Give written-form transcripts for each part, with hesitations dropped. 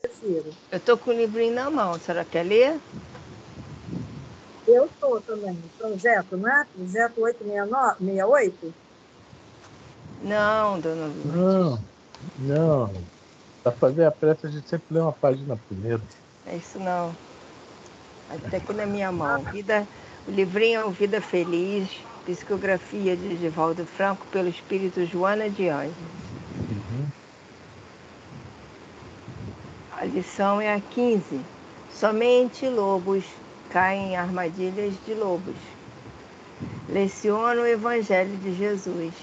prefiro. Eu tô com o livrinho na mão. A senhora quer ler? Eu estou também. Projeto, não é? Projeto 868? Não, dona Lourdes. Não, não. Para fazer a prece, a gente sempre lê uma página primeiro. É isso não. Até aqui na minha mão. O livrinho é o Vida Feliz, psicografia de Divaldo Franco pelo espírito Joana de Anjos. Uhum. A lição é a 15. Somente lobos caem em armadilhas de lobos. Leciona o Evangelho de Jesus.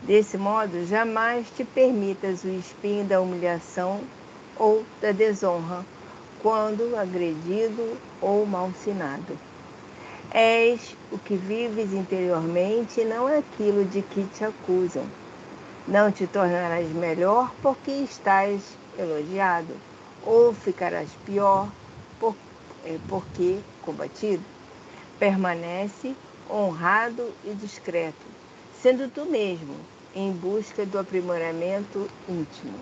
Desse modo, jamais te permitas o espinho da humilhação ou da desonra, quando agredido ou malsinado. És o que vives interiormente e não aquilo de que te acusam. Não te tornarás melhor porque estás elogiado, ou ficarás pior porque combatido. Permanece honrado e discreto, sendo tu mesmo, em busca do aprimoramento íntimo.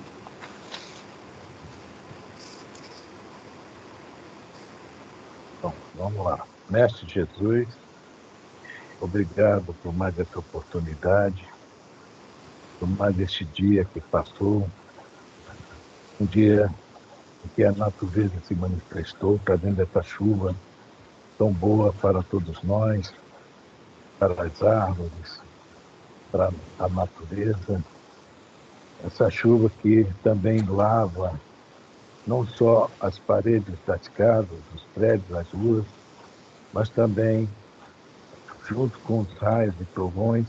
Então, vamos lá. Mestre Jesus, obrigado por mais essa oportunidade, por mais este dia que passou, um dia em que a natureza se manifestou, trazendo essa chuva tão boa para todos nós, para as árvores, para a natureza. Essa chuva que também lava não só as paredes das casas, dos prédios, as ruas, mas também, junto com os raios e trovões,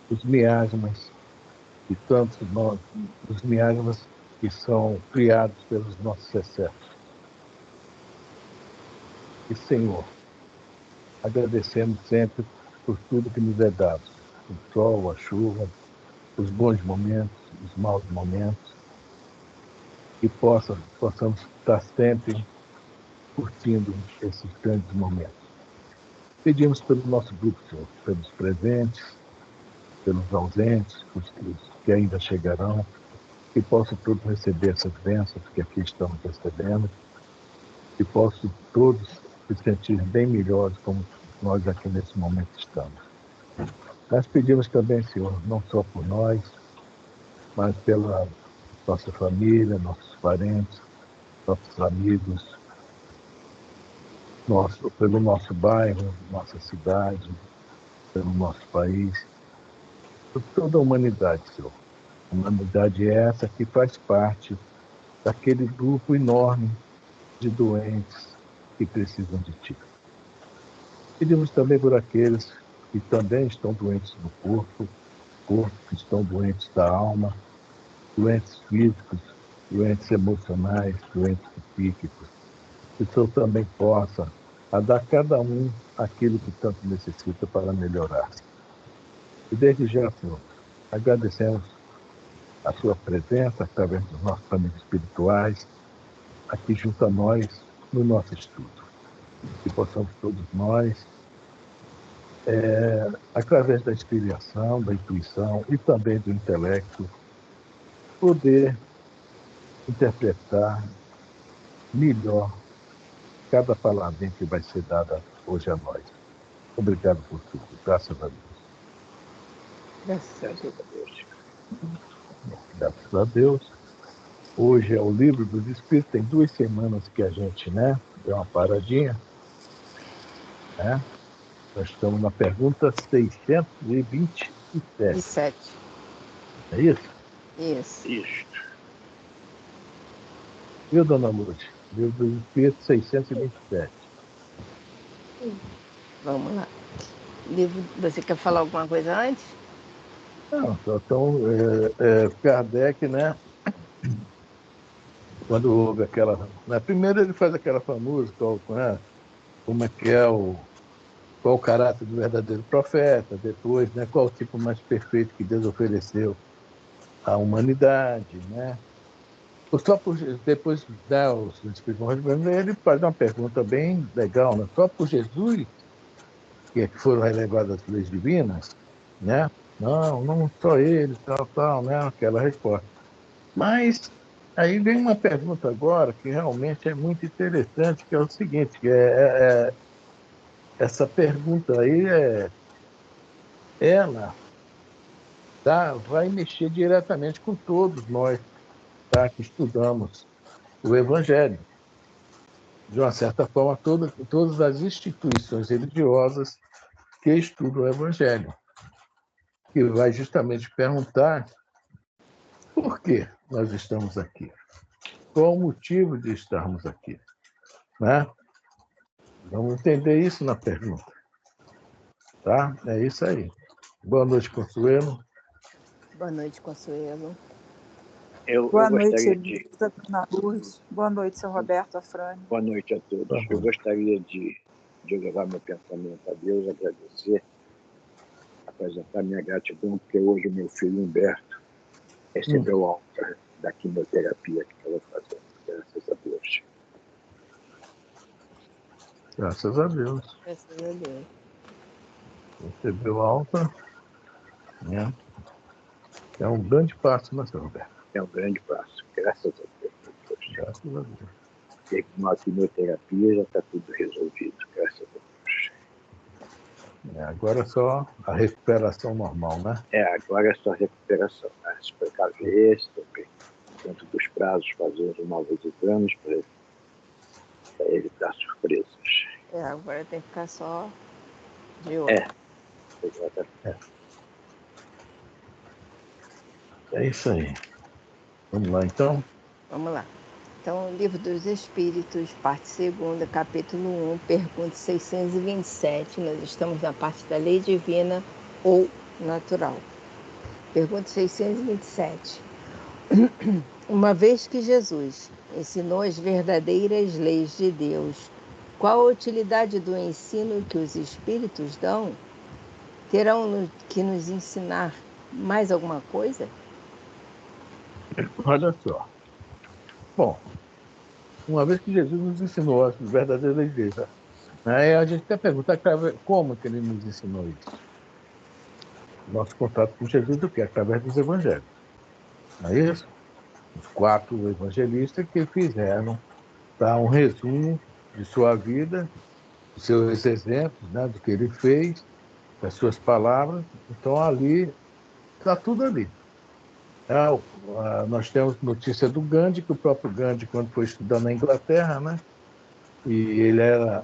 os miasmas, e tantos nós, os miasmas que são criados pelos nossos excessos. E, Senhor, agradecemos sempre por tudo que nos é dado, o sol, a chuva, os bons momentos, os maus momentos, e possamos estar sempre curtindo esses grandes momentos. Pedimos pelo nosso grupo, Senhor, pelos presentes, pelos ausentes, os que ainda chegarão, que possam todos receber essas bênçãos que aqui estamos recebendo, que possam todos se sentir bem melhores como nós aqui nesse momento estamos. Nós pedimos também, Senhor, não só por nós, mas pela nossa família, nossos parentes, nossos amigos, pelo nosso bairro, nossa cidade, pelo nosso país, por toda a humanidade, Senhor. A humanidade é essa que faz parte daquele grupo enorme de doentes que precisam de Ti. Pedimos também por aqueles que também estão doentes do corpo, que estão doentes da alma, doentes físicos, doentes emocionais, doentes psíquicos, que o Senhor também possa dar a cada um aquilo que tanto necessita para melhorar. E desde já, Senhor, agradecemos a Sua presença através dos nossos amigos espirituais, aqui junto a nós, no nosso estudo. Que possamos todos nós, através da inspiração, da intuição e também do intelecto, poder interpretar melhor cada palavrinha que vai ser dada hoje a nós. Obrigado por tudo. Graças a Deus. Graças a Deus. Graças a Deus. Hoje é o Livro dos Espíritos. Tem 2 semanas que a gente, deu uma paradinha, né? Nós estamos na pergunta 627. 7. É isso? Isso. Isso. Viu, dona Lourdes? Livro dos Espíritos 627. Vamos lá. Você quer falar alguma coisa antes? Não, então, Kardec, né? Quando houve aquela... Primeiro ele faz aquela famosa, como é que é qual o caráter do verdadeiro profeta, depois, qual o tipo mais perfeito que Deus ofereceu à humanidade, né? Só por, depois, os Espíritos, ele faz uma pergunta bem legal, né? Só por Jesus que foram relevadas as leis divinas, né? Não só ele, tal, né? Aquela resposta. Mas Aí vem uma pergunta agora que realmente é muito interessante, que é o seguinte, essa pergunta aí, ela vai mexer diretamente com todos nós, tá, que estudamos o Evangelho. De uma certa forma, todas as instituições religiosas que estudam o Evangelho, que vai justamente perguntar por que nós estamos aqui, qual o motivo de estarmos aqui, né? Vamos entender isso na pergunta, tá? É isso aí. Boa noite, Consuelo. Boa noite, Consuelo. Eu Boa noite, gostaria de. Elisa, Dona Lourdes. Boa noite, seu Roberto, Afrânio. Boa noite a todos. Eu gostaria de levar meu pensamento a Deus, agradecer, apresentar minha gratidão, porque hoje o meu filho Humberto recebeu alta da quimioterapia que estava fazendo. Graças a Deus. Graças a Deus. Graças a Deus. Recebeu alta, né? É um grande passo, né, seu Roberto? É um grande passo. Graças a Deus. Graças a Deus. Terminou a quimioterapia, já está tudo resolvido. Graças a Deus. Agora é só a recuperação normal, né? Agora é só recuperação. Né? Se precaver, dentro dos prazos, fazer os novos exames para evitar surpresas. Agora tem que ficar só de olho. É isso aí. Vamos lá, então? Vamos lá. Então, Livro dos Espíritos, parte 2ª, capítulo 1, pergunta 627. Nós estamos na parte da lei divina ou natural. Pergunta 627. Uma vez que Jesus ensinou as verdadeiras leis de Deus, qual a utilidade do ensino que os Espíritos dão? Terão que nos ensinar mais alguma coisa? Olha só. Bom, uma vez que Jesus nos ensinou as verdadeiras leis dele, né, a gente até pergunta como que ele nos ensinou isso. Nosso contato com Jesus do que? Através dos evangelhos. Não é isso? Os 4 evangelistas que fizeram um resumo de sua vida, dos seus exemplos, né, do que ele fez, das suas palavras. Então, ali, está tudo ali. Nós temos notícia do Gandhi, que o próprio Gandhi, quando foi estudar na Inglaterra, né, e ele era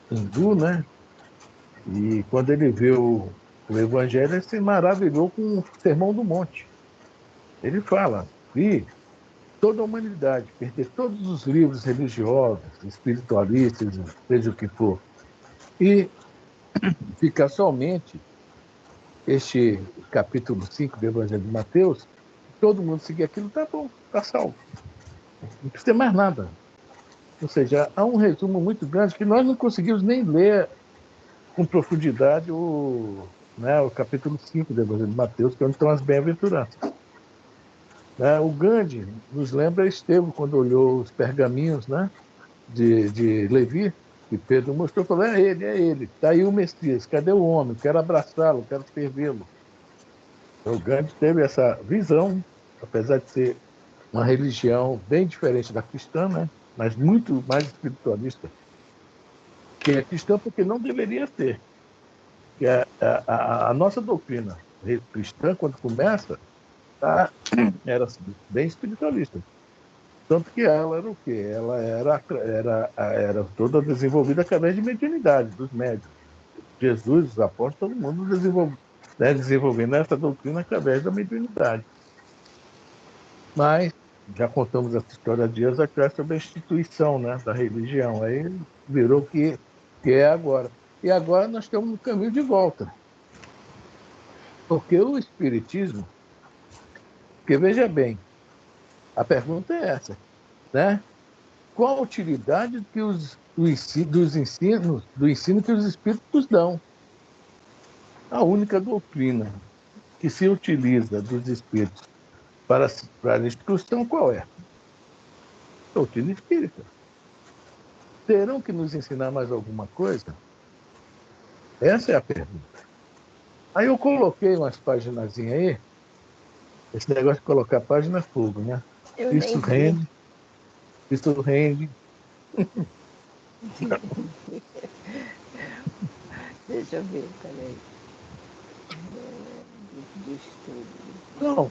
hindu, né, e quando ele viu o Evangelho, ele se maravilhou com o Sermão do Monte. Ele fala, toda a humanidade perder todos os livros religiosos, espiritualistas, seja o que for, e ficar somente este capítulo 5 do Evangelho de Mateus, todo mundo seguir aquilo, tá bom, tá salvo. Não precisa ter mais nada. Ou seja, há um resumo muito grande que nós não conseguimos nem ler com profundidade o capítulo 5 do Evangelho de Mateus, que é onde estão as bem-aventuranças. O Gandhi nos lembra Estevão, quando olhou os pergaminhos, né, de Levi, que Pedro mostrou, falou, é ele, está aí o Messias, cadê o homem? Quero abraçá-lo, quero servi-lo. O Gandhi teve essa visão, apesar de ser uma religião bem diferente da cristã, né, mas muito mais espiritualista, que é cristã porque não deveria ser. Que a nossa doutrina cristã, quando começa, era bem espiritualista. Tanto que ela era o quê? Ela era toda desenvolvida através de mediunidade, dos médiuns. Jesus, os apóstolos, todo mundo desenvolvendo essa doutrina através da mediunidade. Mas já contamos essa história dias atrás sobre a instituição, né, da religião. Aí virou o que é agora. E agora nós estamos no caminho de volta. Porque o Espiritismo, porque veja bem, a pergunta é essa, né? Qual a utilidade do ensino que os Espíritos dão? A única doutrina que se utiliza dos Espíritos para a instrução, qual é? Doutrina espírita. Terão que nos ensinar mais alguma coisa? Essa é a pergunta. Aí eu coloquei umas páginas aí, esse negócio de colocar página é fogo, né? Eu Isso nem vi. rende. Isso rende. Deixa eu ver, peraí. De estudo. Não.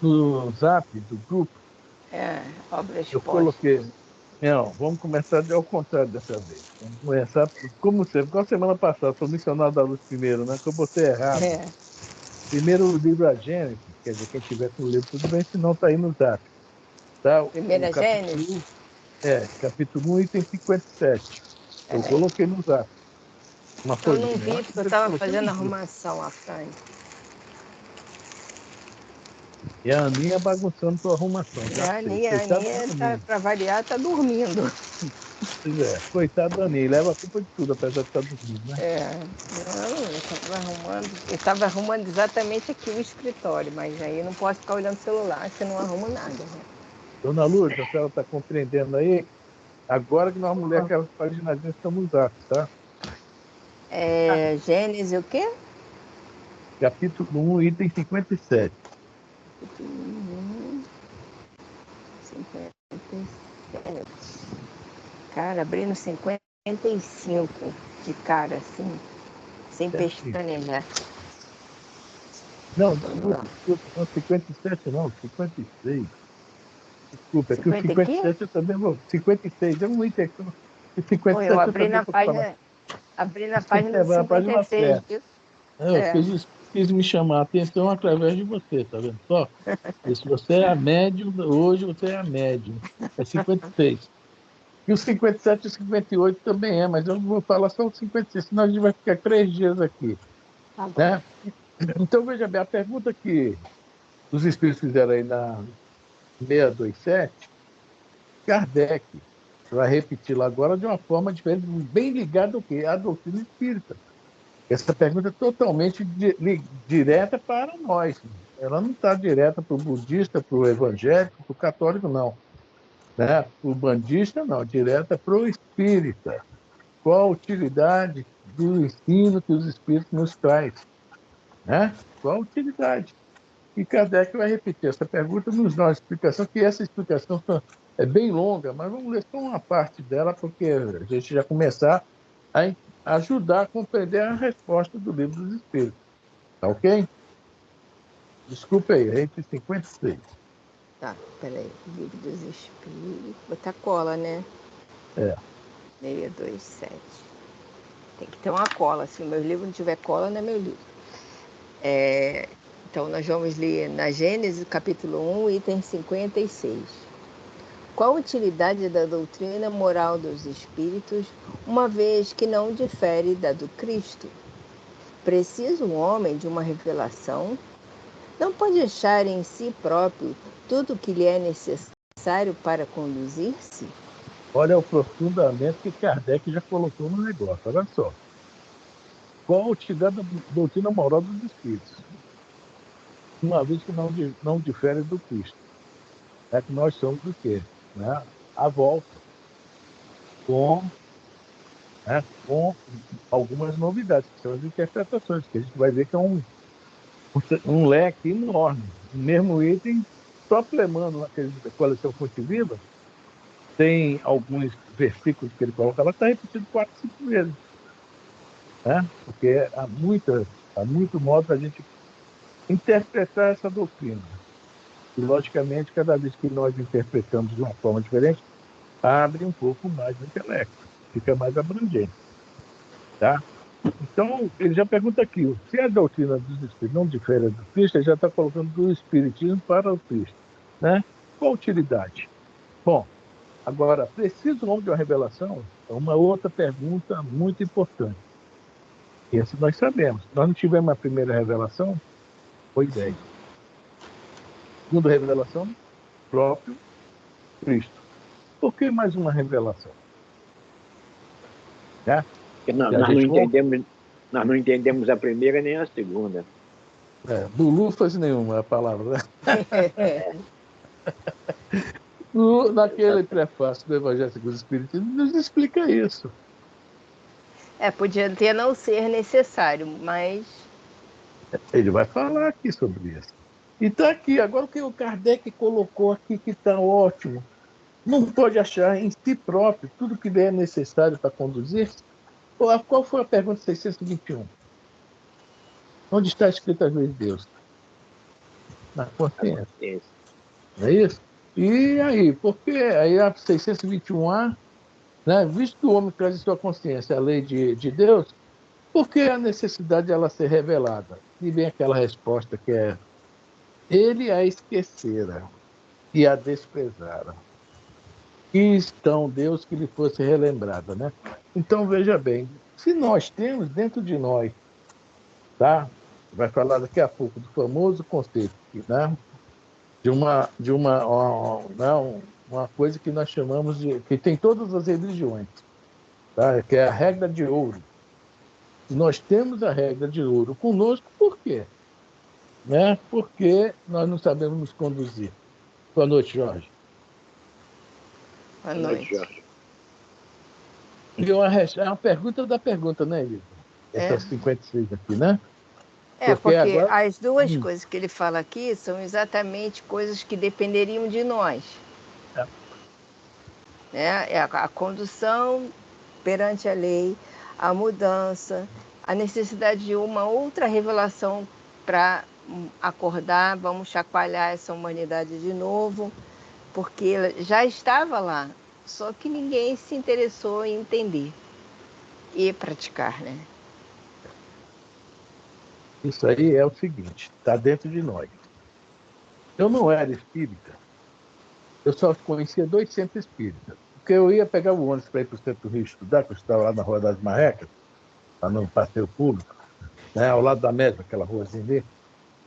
No Zap do grupo, Obras eu postas. coloquei. Não, vamos começar ao contrário dessa vez. Vamos começar, como sempre, igual semana passada, foi o Missionário da Luz primeiro, né? Que eu botei errado. Primeiro o livro A Gênesis, quer dizer, quem tiver com o livro, tudo bem, senão está aí no Zap. Tá? Primeira Gênesis? Capítulo 1, item 57. Eu coloquei no Zap. Uma Eu não folhinha. vi, porque eu estava fazendo arrumação, a Fran. E a Aninha bagunçando sua arrumação. A Aninha para variar, está dormindo. Pois é, coitado da Aninha, leva a culpa de tudo, apesar de estar dormindo, né? Eu estava arrumando exatamente aqui o escritório, mas aí não posso ficar olhando o celular, se não arrumo nada. Né? Dona Lourdes, a senhora está compreendendo aí? Agora que nós mulheres, aquelas páginas estamos usando, tá? Gênesis o quê? Capítulo 1, item 57. Capítulo 1, 57. Cara, abrindo 55 de cara, assim, sem pestanejar. Não, 57 não, 56. Desculpa, é que o 57 eu também vou. 56 é um item aqui. O 57 eu abri eu na página. Abri na página do 56, viu? Eu quis me chamar a atenção através de você, tá vendo só? E se você é a médium, hoje você é a médium. É 56. E o 57 e o 58 também é, mas eu vou falar só o 56, senão a gente vai ficar 3 dias aqui. Né? Então, veja bem, a pergunta que os espíritos fizeram aí na 627, Kardec vai repetir lá agora de uma forma diferente, bem ligada ao quê? À doutrina espírita. Essa pergunta é totalmente direta para nós. Ela não está direta para o budista, para o evangélico, para o católico, não. Né? Para o bandista, não. Direta para o espírita. Qual a utilidade do ensino que os espíritos nos traz? Né? Qual a utilidade? E Kardec vai repetir essa pergunta, nos dá uma explicação, que essa explicação é bem longa, mas vamos ler só uma parte dela, porque a gente já começar a ajudar a compreender a resposta do Livro dos Espíritos. Tá ok? Desculpa aí, entre 56. Tá, peraí. Livro dos Espíritos. Botar cola, né? 627. Tem que ter uma cola. Se o meu livro não tiver cola, não é meu livro. Então, nós vamos ler na Gênesis, capítulo 1, item 56. Qual a utilidade da doutrina moral dos espíritos, uma vez que não difere da do Cristo? Precisa um homem de uma revelação? Não pode achar em si próprio tudo o que lhe é necessário para conduzir-se? Olha o aprofundamento que Kardec já colocou no negócio. Olha só. Qual a utilidade da doutrina moral dos espíritos? Uma vez que não difere do Cristo. É que nós somos o quê? Né? A volta. Com algumas novidades, que são as interpretações, que a gente vai ver que é um leque enorme. O mesmo item, só Plemano, naquele da coleção Fonte Viva, tem alguns versículos que ele coloca lá, está repetido 4, 5 vezes. Né? Porque há muito modo para a gente interpretar essa doutrina. E, logicamente, cada vez que nós interpretamos de uma forma diferente, abre um pouco mais o intelecto, fica mais abrangente. Tá? Então, ele já pergunta aqui, se a doutrina dos espíritos não difere do Cristo, ele já está colocando do espiritismo para o Cristo. Né? Qual a utilidade? Bom, agora, precisa o homem de uma revelação? É uma outra pergunta muito importante. Esse nós sabemos. Nós não tivemos a primeira revelação? Pois é. Segunda revelação, próprio Cristo. Por que mais uma revelação? Né? Nós não entendemos a primeira nem a segunda. Bulufas nenhuma é a palavra, né? Naquele prefácio do Evangelho segundo o Espiritismo, nos explica isso. Podia até não ser necessário, mas... Ele vai falar aqui sobre isso. E está aqui. Agora o que o Kardec colocou aqui que está ótimo. Não pode achar em si próprio tudo que lhe é necessário para conduzir. Qual foi a pergunta 621? Onde está escrito as leis de Deus? Na consciência. Não é isso? E aí, por que aí a 621A, né, visto que o homem traz em sua consciência a lei de Deus, por que a necessidade de ela ser revelada? E vem aquela resposta que é: ele a esquecera e a desprezara. Quis tão Deus que lhe fosse relembrada, né? Então, veja bem, se nós temos dentro de nós, tá? Vai falar daqui a pouco do famoso conceito, né? Não, uma coisa que nós chamamos de, que tem todas as religiões, tá? Que é a regra de ouro. Nós temos a regra de ouro conosco, por quê? Né? Porque nós não sabemos nos conduzir. Boa noite, Jorge. Boa noite. Jorge. E é uma pergunta da pergunta, né, Elisa? Essas 56 aqui, né? Porque agora... as duas coisas que ele fala aqui são exatamente coisas que dependeriam de nós. Né? É a condução perante a lei, a mudança, a necessidade de uma outra revelação para acordar, vamos chacoalhar essa humanidade de novo, porque ela já estava lá, só que ninguém se interessou em entender e praticar, né? Isso aí é o seguinte, está dentro de nós. Eu não era espírita, eu só conhecia 2 centros espíritas. Porque eu ia pegar o ônibus para ir para o Centro do Rio estudar, que eu estava lá na Rua das Marrecas, lá no passeio público, né, ao lado da Média, aquela ruazinha ali.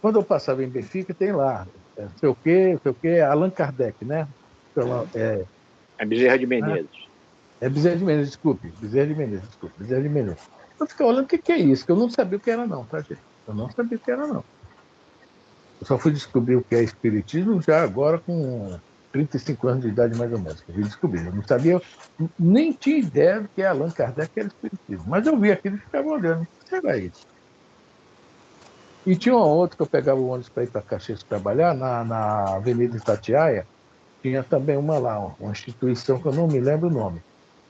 Quando eu passava em Benfica, tem lá, não sei o quê, Allan Kardec, né? É Bezerra de Menezes. É Bezerra de Menezes, desculpe. Bezerra de Menezes. Eu ficava olhando o que é isso, que eu não sabia o que era não, tá, gente? Eu não sabia o que era não. Eu só fui descobrir o que é espiritismo já agora com 35 anos de idade, mais ou menos. Eu fui descobrir. Eu não sabia, nem tinha ideia do que Allan Kardec era espiritismo. Mas eu vi aquilo e ficava olhando. O que era isso? E tinha uma outra que eu pegava o ônibus para ir para Caxias trabalhar, na Avenida Itatiaia, tinha também uma lá, uma instituição que eu não me lembro o nome.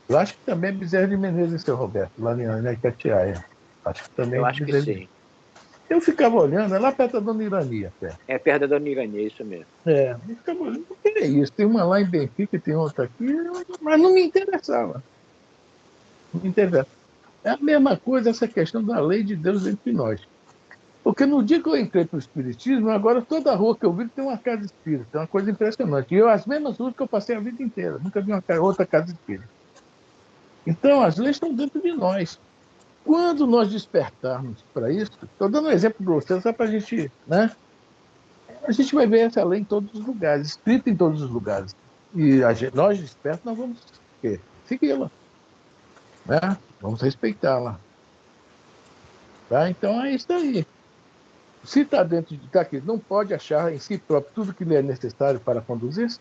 Eu acho que também é Bezerra de Menezes, seu Roberto, lá na Itatiaia. Acho que também Eu é acho que Bezerra sim. Eu ficava olhando, é lá perto da Dona Irania, até. É perto da Dona Irania, isso mesmo. Eu ficava olhando, o que é isso? Tem uma lá em Benfica, tem outra aqui, mas não me interessava. Não me interessa. É a mesma coisa essa questão da lei de Deus entre nós. Porque no dia que eu entrei para o Espiritismo, agora toda rua que eu vi tem uma casa espírita. É uma coisa impressionante. E eu, as mesmas ruas que eu passei a vida inteira. Nunca vi outra casa espírita. Então, as leis estão dentro de nós. Quando nós despertarmos para isso, estou dando um exemplo para vocês, só para a gente, né? A gente vai ver essa lei em todos os lugares, escrita em todos os lugares. E nós, despertos, nós vamos segui-la, né? Vamos respeitá-la. Tá? Então, é isso aí. Se está dentro de aqui, não pode achar em si próprio tudo que lhe é necessário para conduzir?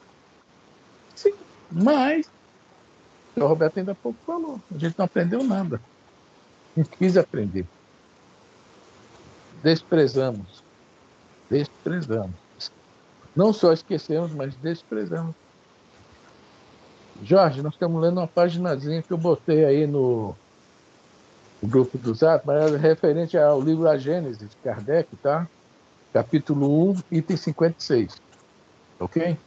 Sim, mas o Roberto ainda há pouco falou, a gente não aprendeu nada. Não quis aprender. Desprezamos. Não só esquecemos, mas desprezamos. Jorge, nós estamos lendo uma paginazinha que eu botei aí no grupo do Zap, mas é referente ao livro A Gênese, de Kardec, tá? Capítulo 1, item 56. Ok?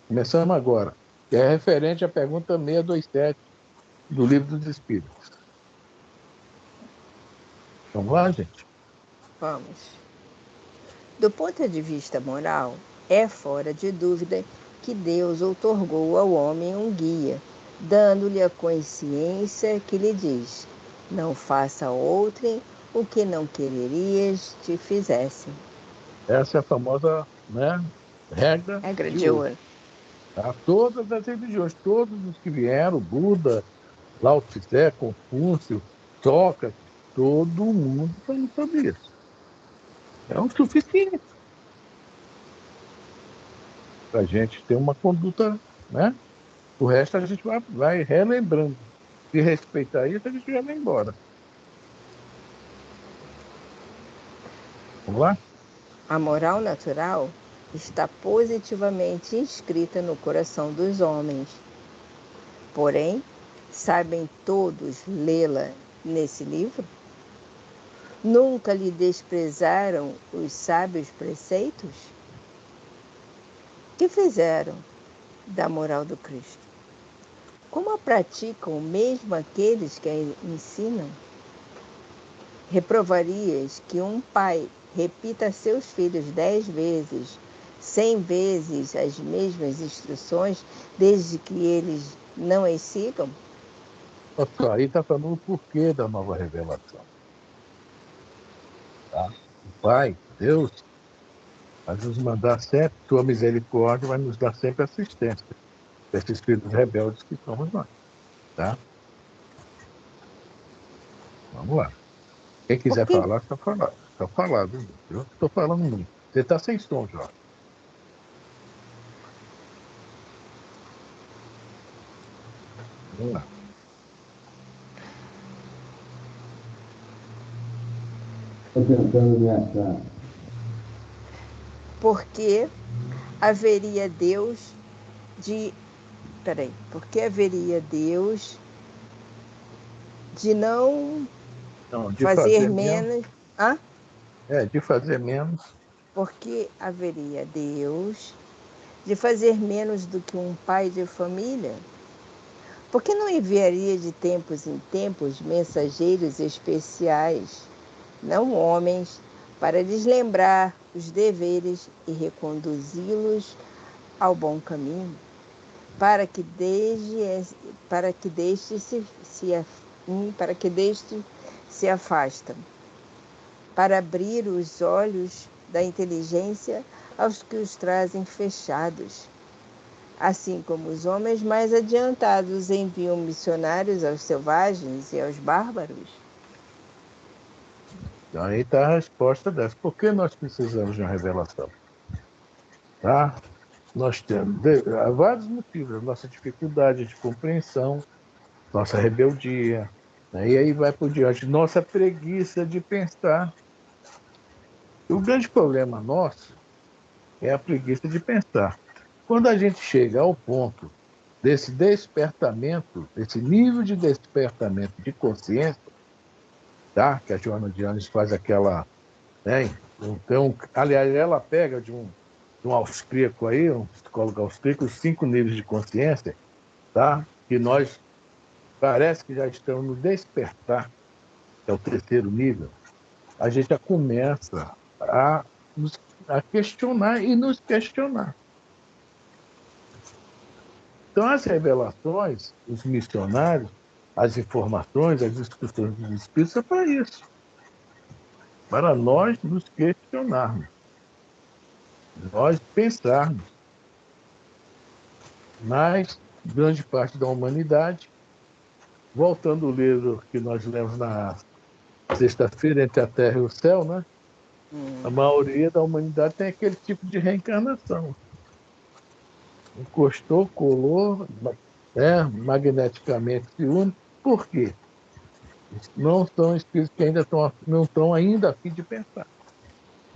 Começamos agora. Que é referente à pergunta 627 do Livro dos Espíritos. Vamos lá, gente? Vamos. Do ponto de vista moral, é fora de dúvida que Deus outorgou ao homem um guia, dando-lhe a consciência que lhe diz: não faça a outrem o que não quererias te fizessem. Essa é a famosa, né, regra de ouro. Tá? Todas as religiões, todos os que vieram, Buda, Lao Tse, Confúcio, Sócrates, todo mundo falando sobre isso. É o suficiente para a gente ter uma conduta, né? O resto a gente vai relembrando. Se respeitar isso, a gente já vai embora. Vamos lá? A moral natural está positivamente inscrita no coração dos homens. Porém, sabem todos lê-la nesse livro? Nunca lhe desprezaram os sábios preceitos? Que fizeram da moral do Cristo? Como a praticam mesmo aqueles que a ensinam? Reprovarias que um pai repita a seus filhos 10 vezes, 100 vezes as mesmas instruções, desde que eles não as sigam? Só aí está falando o porquê da nova revelação. Tá? O Pai, Deus, vai nos mandar sempre, sua misericórdia vai nos dar sempre assistência desses filhos rebeldes que somos nós. Tá? Vamos lá. Quem quiser falar, está falando. Está falado. Eu estou falando muito. Você está sem som, Jorge. Vamos lá. Estou tentando me achar. Porque haveria Deus de... Peraí. Porque haveria Deus de não De fazer menos... Hã? De fazer menos. Porque haveria Deus de fazer menos do que um pai de família? Porque não enviaria de tempos em tempos mensageiros especiais, não homens, para lhes lembrar os deveres e reconduzi-los ao bom caminho, para que deste se afastam, para abrir os olhos da inteligência aos que os trazem fechados. Assim como os homens mais adiantados enviam missionários aos selvagens e aos bárbaros? Aí está a resposta dessa. Por que nós precisamos de uma revelação? Tá? Nós temos há vários motivos. A nossa dificuldade de compreensão, nossa rebeldia, né? E aí vai por diante. Nossa preguiça de pensar. O grande problema nosso é a preguiça de pensar. Quando a gente chega ao ponto desse despertamento, desse nível de despertamento de consciência, tá? Que a Joana de Anjos faz aquela... Né? Então, aliás, ela pega de um austríaco aí, um psicólogo austríaco, os 5 níveis de consciência, tá? Que nós parece que já estamos no despertar, que é o 3º nível. A gente já começa a questionar e nos questionar. Então, as revelações, os missionários, as informações, as discussões dos espíritos são para isso. Para nós nos questionarmos. Nós pensarmos. Mas, grande parte da humanidade, voltando ao livro que nós lemos na sexta-feira, Entre a Terra e o Céu, né? A maioria da humanidade tem aquele tipo de reencarnação. Encostou, colou, magneticamente se une. Por quê? Não são espíritos que não estão ainda a fim de pensar.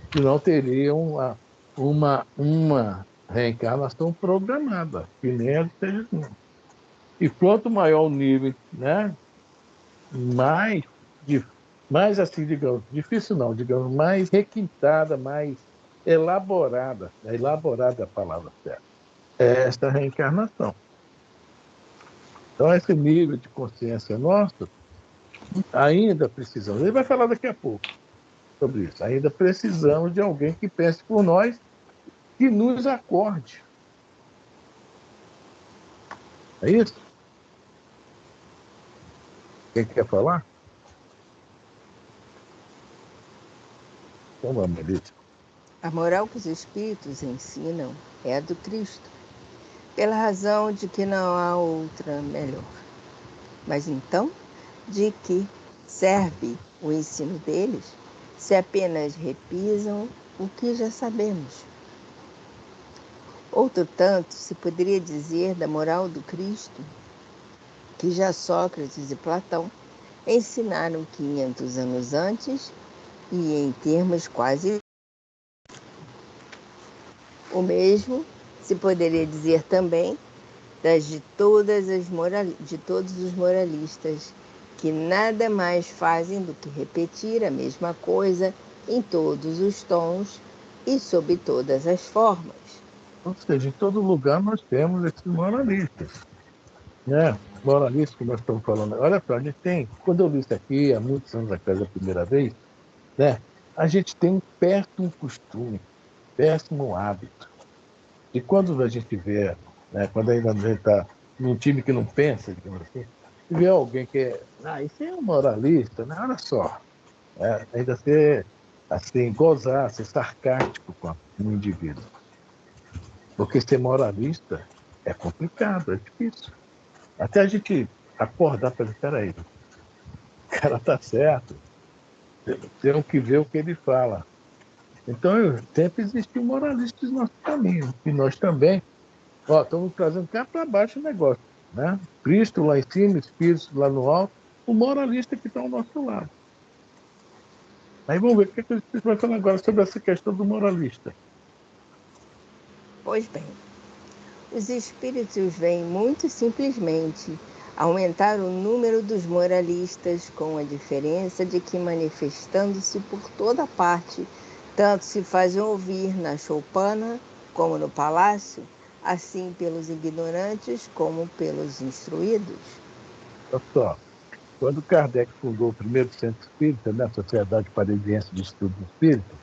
Que não teriam uma reencarnação programada, que nem a de seres humanos. E quanto maior o nível, né, mais assim, digamos, difícil não, digamos, mais requintada, mais elaborada, elaborada é a palavra certa, é esta reencarnação. Então, esse nível de consciência nosso, ainda precisamos, ele vai falar daqui a pouco sobre isso, ainda precisamos de alguém que pense por nós, que nos acorde. É isso? Quem quer falar? Então vamos, Melissa. A moral que os espíritos ensinam é a do Cristo, pela razão de que não há outra melhor. Mas então, de que serve o ensino deles se apenas repisam o que já sabemos? Outro tanto se poderia dizer da moral do Cristo, que já Sócrates e Platão ensinaram 500 anos antes e em termos quase O mesmo se poderia dizer também de todos os moralistas, que nada mais fazem do que repetir a mesma coisa em todos os tons e sob todas as formas. Ou seja, em todo lugar nós temos esses moralistas, né? Moralistas que nós estamos falando. Olha só, a gente tem, quando eu li isso aqui, há muitos anos atrás, a primeira vez, né? A gente tem um péssimo costume, péssimo hábito. E quando a gente vê, né, quando ainda a gente está num time que não pensa, digamos assim, e vê alguém que isso é um moralista, né? Olha só, ainda ser, assim, gozar, ser sarcástico com o indivíduo. Porque ser moralista é complicado, é difícil. Até a gente acordar para dizer, peraí, o cara está certo, tem que ver o que ele fala. Então, sempre existiu moralistas no nosso caminho, e nós também. Estamos trazendo cá para baixo o negócio, né? Cristo lá em cima, Espírito lá no alto, o moralista que está ao nosso lado. Aí vamos ver o que o Espírito vai falar agora sobre essa questão do moralista. Pois bem, os espíritos vêm muito simplesmente aumentar o número dos moralistas, com a diferença de que, manifestando-se por toda parte, tanto se fazem ouvir na choupana como no palácio, assim pelos ignorantes como pelos instruídos. Olha só, quando Kardec fundou o primeiro centro espírita, né, a Sociedade Parisiense de Estudo do Espírito,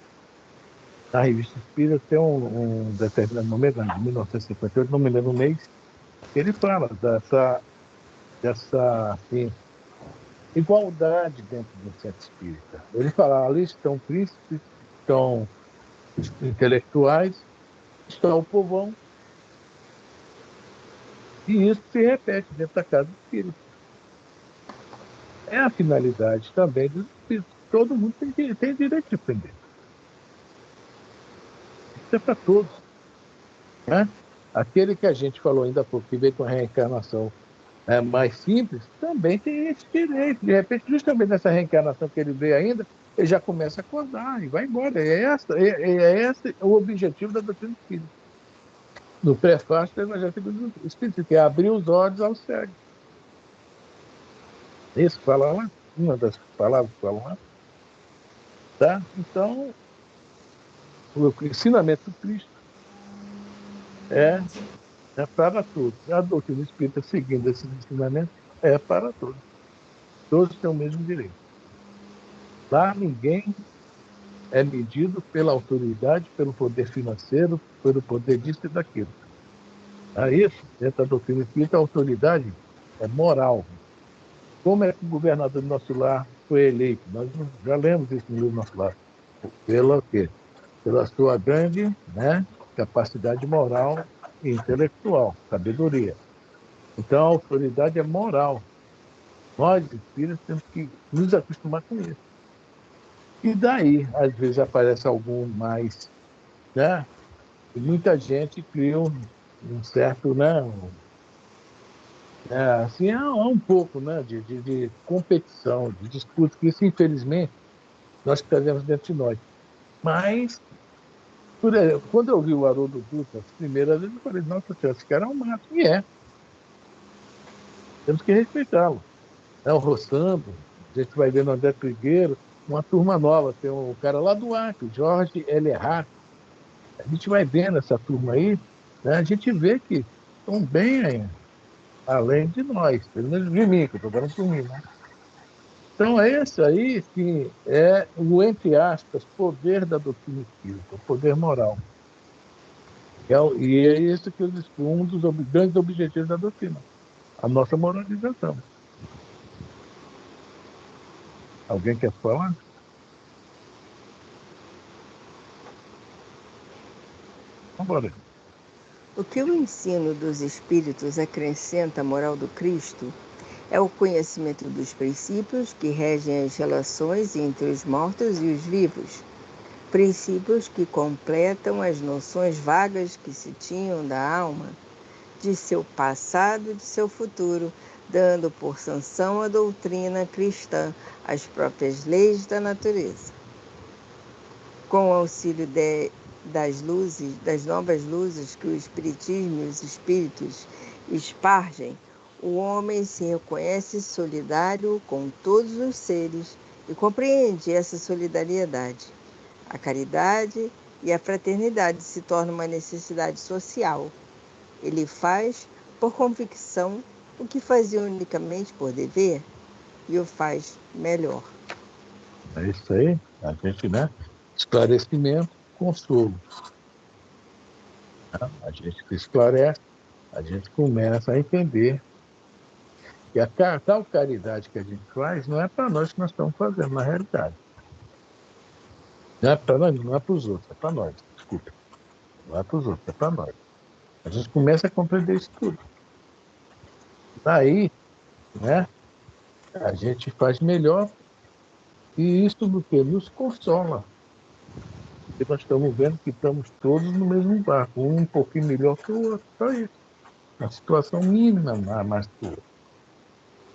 na revista Espírita tem um determinado momento, em 1958, não me lembro o mês, que ele fala dessa assim, igualdade dentro do centro espírita. Ele fala, ali estão príncipes, estão intelectuais, está o povão, e isso se repete dentro da casa do espírito. É a finalidade também dos espíritos. Todo mundo tem direito de aprender. Isso é para todos. Né? Aquele que a gente falou ainda há pouco, que veio com a reencarnação mais simples, também tem esse direito. De repente, justamente nessa reencarnação que ele veio ainda, ele já começa a acordar e vai embora. É esse o objetivo da doutrina espírita. No prefácio do Evangelho do Espírito, que é abrir os olhos aos cegos. Isso fala lá, uma das palavras que falam lá. Tá? Então, o ensinamento do Cristo é para todos. A doutrina espírita, seguindo esses ensinamentos, é para todos. Todos têm o mesmo direito. Lá ninguém é medido pela autoridade, pelo poder financeiro, pelo poder disso e daquilo. Isso, dentro da doutrina espírita, a autoridade é moral. Como é que o governador do nosso lar foi eleito? Nós já lemos isso no livro do nosso lar. Pela quê? Pela sua grande, capacidade moral e intelectual, sabedoria. Então, a autoridade é moral. Nós, espíritos, temos que nos acostumar com isso. E daí, às vezes, aparece algum mais, né? E muita gente cria um certo, assim, há um pouco, de competição, de disputa, que isso, infelizmente, nós trazemos dentro de nós. Mas, por exemplo, quando eu vi o Haroldo Dutra, as primeiras vezes, eu falei, nossa senhora, esse cara é um macho. E é. Temos que respeitá-lo. O Roçando, a gente vai ver no André Trigueiro, uma turma nova, tem um cara lá do Acre, Jorge Ellerrat. A gente vai vendo essa turma aí, a gente vê que estão bem além de nós, pelo menos de mim, que eu estou falando por mim. Né? Então, esse aí, sim, é o, entre aspas, poder da doutrina espírita, o poder moral. E é isso que um dos grandes objetivos da doutrina, a nossa moralização. Alguém quer falar? Vamos embora. O que o ensino dos espíritos acrescenta à moral do Cristo é o conhecimento dos princípios que regem as relações entre os mortos e os vivos, princípios que completam as noções vagas que se tinham da alma, de seu passado e de seu futuro, dando por sanção à doutrina cristã as próprias leis da natureza. Com o auxílio das luzes, das novas luzes que o Espiritismo e os Espíritos espargem, o homem se reconhece solidário com todos os seres e compreende essa solidariedade. A caridade e a fraternidade se tornam uma necessidade social. Ele faz por convicção o que fazia unicamente por dever e o faz melhor. É isso aí, a gente, né? Esclarecimento, consolo. Né? A gente se esclarece, a gente começa a entender que a tal caridade que a gente faz não é para nós que nós estamos fazendo, na realidade. Não é para nós, não é para os outros, é para nós. Desculpa. Não é para os outros, é para nós. A gente começa a compreender isso tudo. Daí, né, a gente faz melhor e isso do que nos consola. Porque nós estamos vendo que estamos todos no mesmo barco, um pouquinho melhor que o outro, só isso. Uma situação mínima mais que o outro.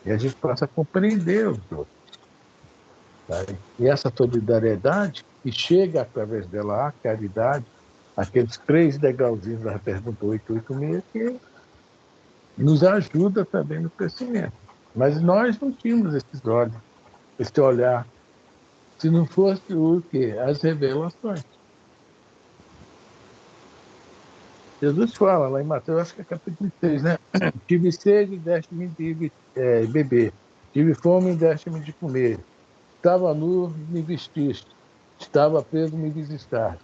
E a gente passa a compreender os outros. Tá? E essa solidariedade, que chega através dela a caridade, aqueles 3 degrauzinhos da pergunta 886, que nos ajuda também no crescimento. Mas nós não tínhamos esses olhos, esse olhar, se não fosse o quê? As revelações. Jesus fala lá em Mateus, acho que é capítulo 6, né? Tive sede, deste-me de beber. Tive fome, deste-me de comer. Estava nu, me vestiste. Estava preso, me visistaste.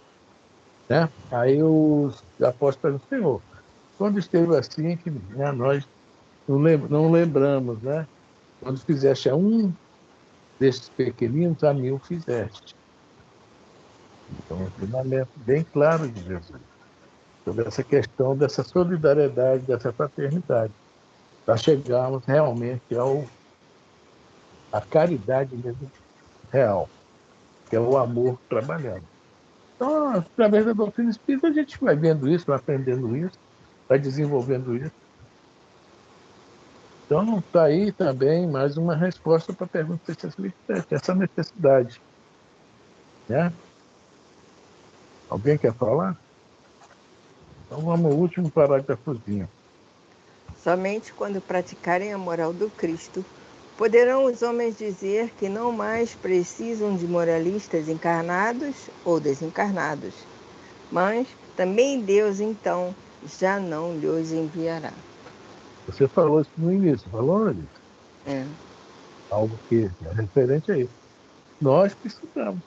Né? Aí os apóstolos perguntam, Senhor, quando esteve assim, que né, nós não lembramos, né? Quando fizeste a um desses pequeninos, a mim o fizeste. Então, é um ensinamento bem claro de Jesus sobre essa questão dessa solidariedade, dessa fraternidade, para chegarmos realmente à caridade mesmo real, que é o amor trabalhando. Então, através da doutrina espírita, a gente vai vendo isso, vai aprendendo isso, vai desenvolvendo isso. Então, está aí também mais uma resposta para a pergunta 637, essa necessidade. Né? Alguém quer falar? Então, vamos ao último parágrafozinho. Somente quando praticarem a moral do Cristo, poderão os homens dizer que não mais precisam de moralistas encarnados ou desencarnados, mas também Deus, então, já não lhes enviará. Você falou isso no início, falou, Alice? É. Algo que é referente a isso. Nós precisamos.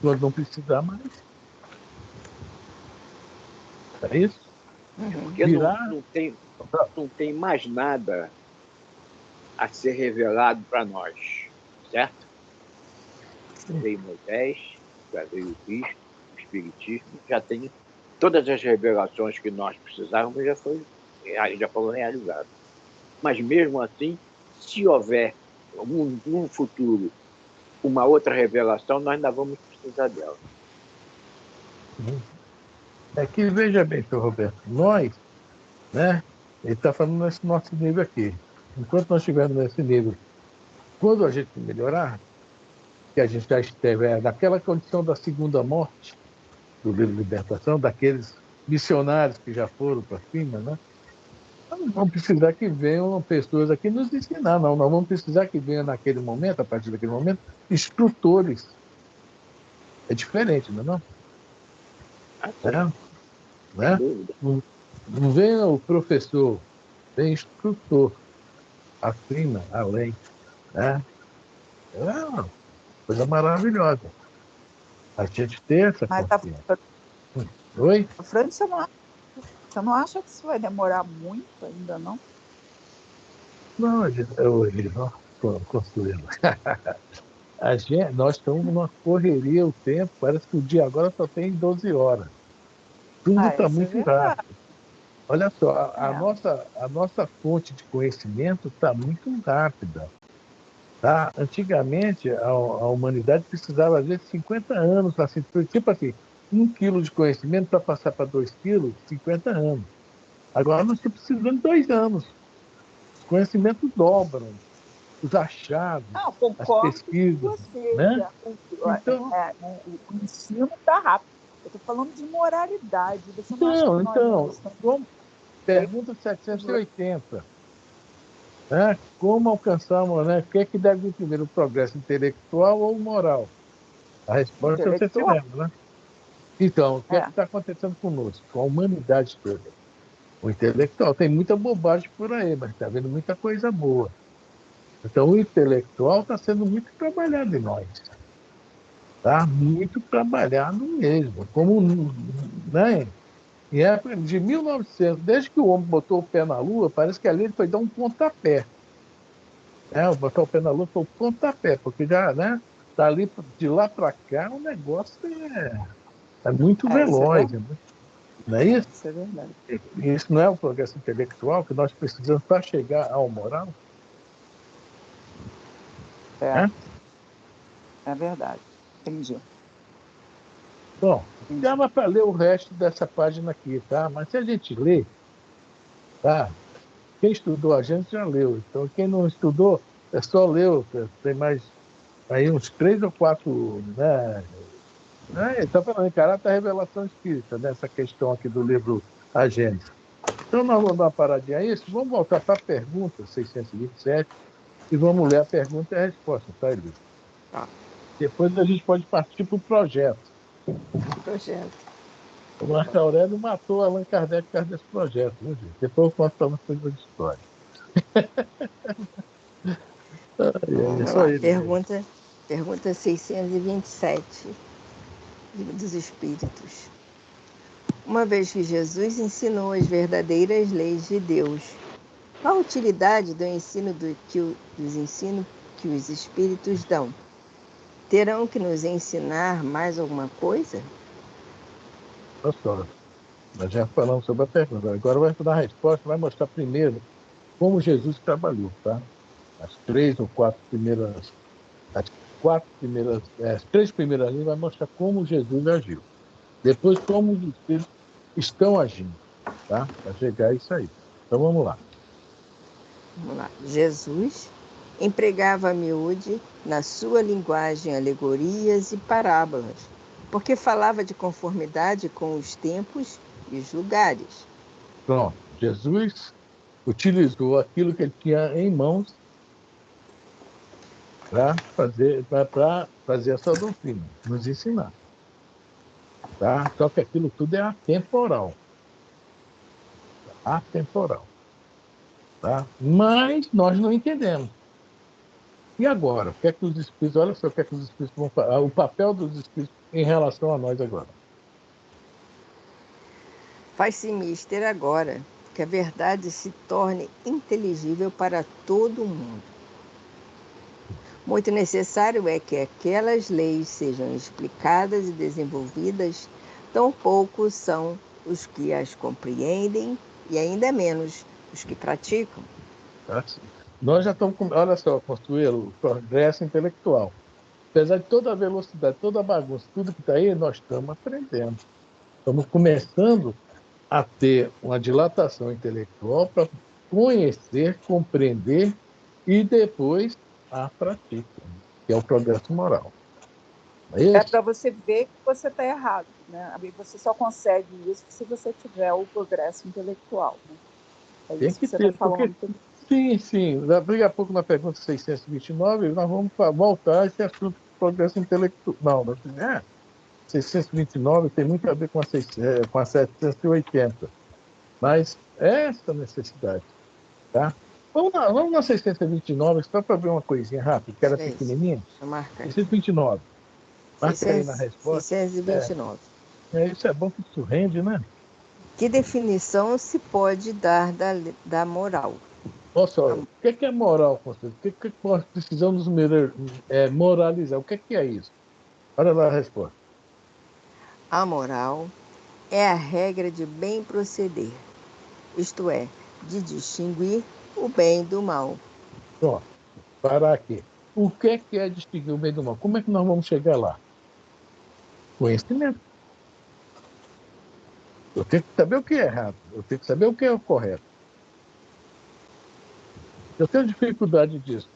Nós não precisamos mais. É isso? Porque não tem mais nada a ser revelado para nós, certo? Veio Moisés, já veio o Cristo, o Espiritismo, já tem todas as revelações que nós precisávamos, já foram realizadas. Mas mesmo assim, se houver num futuro uma outra revelação, nós ainda vamos precisar dela. É que, veja bem, senhor Roberto, nós, né, ele está falando nesse nosso nível aqui. Enquanto nós estivermos nesse nível, quando a gente melhorar, que a gente já estiver naquela condição da segunda morte, do livro Libertação, daqueles missionários que já foram para cima, né? Não vamos precisar que venham pessoas aqui nos ensinar, não. Nós vamos precisar que venham naquele momento, a partir daquele momento, instrutores. É diferente, não é não? Né? Não vem o professor, vem instrutor, acima, além. Né? É uma coisa maravilhosa. A gente ter essa consciência. Oi? Fran, você não acha que isso vai demorar muito ainda, não? Não, construindo. Nós estamos numa correria o tempo, parece que o dia agora só tem 12 horas. Tudo está muito rápido. Olha só, a nossa fonte de conhecimento está muito rápida. Tá? Antigamente, a humanidade precisava, às vezes, 50 anos. Assim, tipo assim, 1 quilo de conhecimento para passar para 2 quilos, 50 anos. Agora nós estamos precisando de 2 anos. Os conhecimentos dobram, os achados, as pesquisas. Com você, Né? então, o ensino está rápido. Eu estou falando de moralidade. Você não acha que nós Então, estamos... pergunta 780. Né? Como alcançamos, né? O que é que deve vir primeiro, o progresso intelectual ou moral? A resposta você se Intelectual? lembra, né? Então, o que é que É. está acontecendo conosco, com a humanidade toda? O intelectual tem muita bobagem por aí, mas está vendo muita coisa boa. Então, o intelectual está sendo muito trabalhado em nós. Tá? Muito trabalhado mesmo. Como, né? Em época de 1900, desde que o homem botou o pé na Lua, parece que ali ele foi dar um pontapé. Né? Botar o pé na Lua foi um pontapé, porque já, né? Dali, de lá para cá, o negócio é muito Isso é veloz, verdade. não é isso? Isso é verdade. Isso não é o progresso intelectual que nós precisamos para chegar ao moral? É, Né? é verdade. Entendi. Bom, Entendi. dava para ler o resto dessa página aqui, tá? Mas se a gente ler, tá? Quem estudou a gente já leu. Então, quem não estudou, é só ler. Tem mais aí uns 3 ou 4, né? Está falando em caráter da revelação espírita, nessa questão aqui do livro A Gênese. Então, nós vamos dar uma paradinha a isso. Vamos voltar para a pergunta 627 e vamos ler a pergunta e a resposta, tá, Elisa? Tá. Depois a gente pode partir para o projeto. Projeto. O Marco Aurélio matou Allan Kardec por causa desse projeto, viu, gente? Depois eu conto para vocês a história. É Vamos só lá. ele mesmo. Pergunta 627 dos Espíritos. Uma vez que Jesus ensinou as verdadeiras leis de Deus, qual a utilidade dos ensinos que os Espíritos dão? Terão que nos ensinar mais alguma coisa? Olha só, nós já falamos sobre a pergunta. Agora vai dar a resposta, vai mostrar primeiro como Jesus trabalhou, tá? As 3 ou 4 primeiras, as 3 primeiras linhas vai mostrar como Jesus agiu. Depois, como os Espíritos estão agindo, tá? Para chegar a isso aí. Então, vamos lá. Vamos lá. Jesus empregava a miúde na sua linguagem alegorias e parábolas, porque falava de conformidade com os tempos e os lugares. Pronto. Jesus utilizou aquilo que ele tinha em mãos para fazer a sua doutrina, nos ensinar. Tá? Só que aquilo tudo é atemporal. Atemporal. Tá? Mas nós não entendemos. E agora? O que é que os espíritos, olha só o que é que os espíritos vão falar, o papel dos espíritos em relação a nós agora. Faz-se mister agora que a verdade se torne inteligível para todo mundo. Muito necessário é que aquelas leis sejam explicadas e desenvolvidas, tão poucos são os que as compreendem e ainda menos os que praticam. Tá? Nós já estamos, olha só, construindo o progresso intelectual. Apesar de toda a velocidade, toda a bagunça, tudo que está aí, nós estamos aprendendo. Estamos começando a ter uma dilatação intelectual para conhecer, compreender e depois a prática, que é o progresso moral. É É isso? para você ver que você está errado, né? Você só consegue isso se você tiver o progresso intelectual, né? É Tem isso que que você está ter, porque falando. sim. Daqui a pouco na pergunta 629, nós vamos voltar a esse assunto do progresso intelectual. Não, 629 tem muito a ver com a 780. Mas é essa necessidade, tá? Vamos na 629, só para ver uma coisinha rápida, que era É isso. pequenininha. Deixa eu marcar aqui. 629. Marca aí na 600, resposta. 629. Isso é bom que isso rende, né? Que definição se pode dar da moral? Olha só, o que é moral, Conselho? O que nós precisamos moralizar? O que é isso? Olha lá a resposta. A moral é a regra de bem proceder, isto é, de distinguir o bem do mal. Pronto, parar aqui. O que é distinguir o bem do mal? Como é que nós vamos chegar lá? Conhecimento. Eu tenho que saber o que é errado. Eu tenho que saber o que é o correto. Eu tenho dificuldade disso.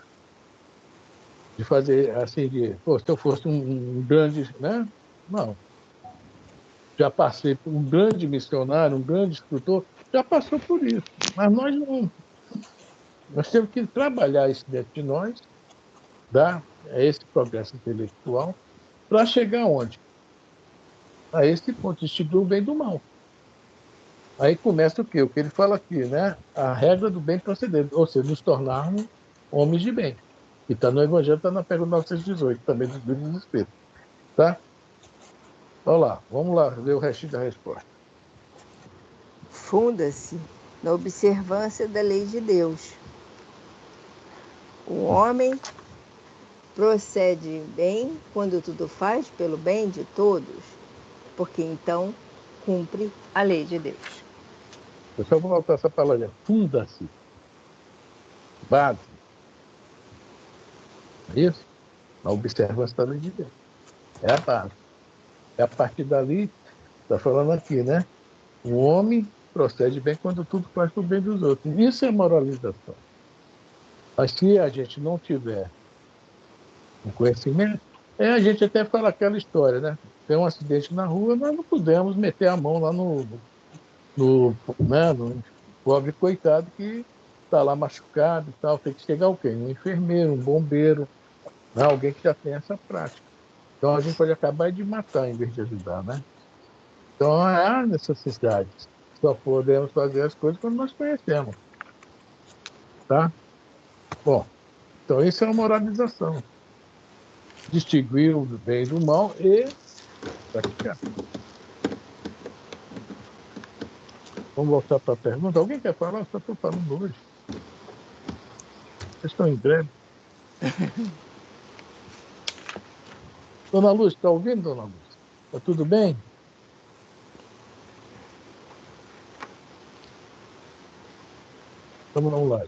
De fazer assim, se eu fosse um grande, né? Não. já passei por um grande missionário, um grande escritor, já passou por isso. Mas nós não. Nós temos que trabalhar isso dentro de nós, dar esse progresso intelectual, para chegar aonde? A esse ponto, distinguir o bem do mal. Aí começa o quê? O que ele fala aqui, né? A regra do bem proceder, ou seja, nos tornarmos homens de bem. Que está no Evangelho, está na pergunta 918, também dos livros dos Espíritos. Tá? Olha lá, vamos lá ver o restinho da resposta. Funda-se na observância da lei de Deus. O homem procede bem quando tudo faz pelo bem de todos, porque então cumpre a lei de Deus. Eu só vou voltar essa palavra. Funda-se. Base. É isso? A observância da lei de Deus. É a base. É a partir dali, está falando aqui, né? O homem procede bem quando tudo faz para o bem dos outros. Isso é moralização. Mas se a gente não tiver um conhecimento, a gente até fala aquela história, né? Tem um acidente na rua, nós não podemos meter a mão lá no pobre coitado que está lá machucado e tal. Tem que chegar o quê? Um enfermeiro, um bombeiro, né? Alguém que já tem essa prática. Então a gente pode acabar de matar em vez de ajudar, né? Então há necessidades. Só podemos fazer as coisas quando nós conhecemos. Tá? Bom, então isso é uma moralização. Distinguir o bem do mal e praticar. Vamos voltar para a pergunta. Alguém quer falar? Eu só estou falando hoje. Vocês estão em greve. Dona Luz, está ouvindo, Dona Luz? Está tudo bem? Então vamos lá.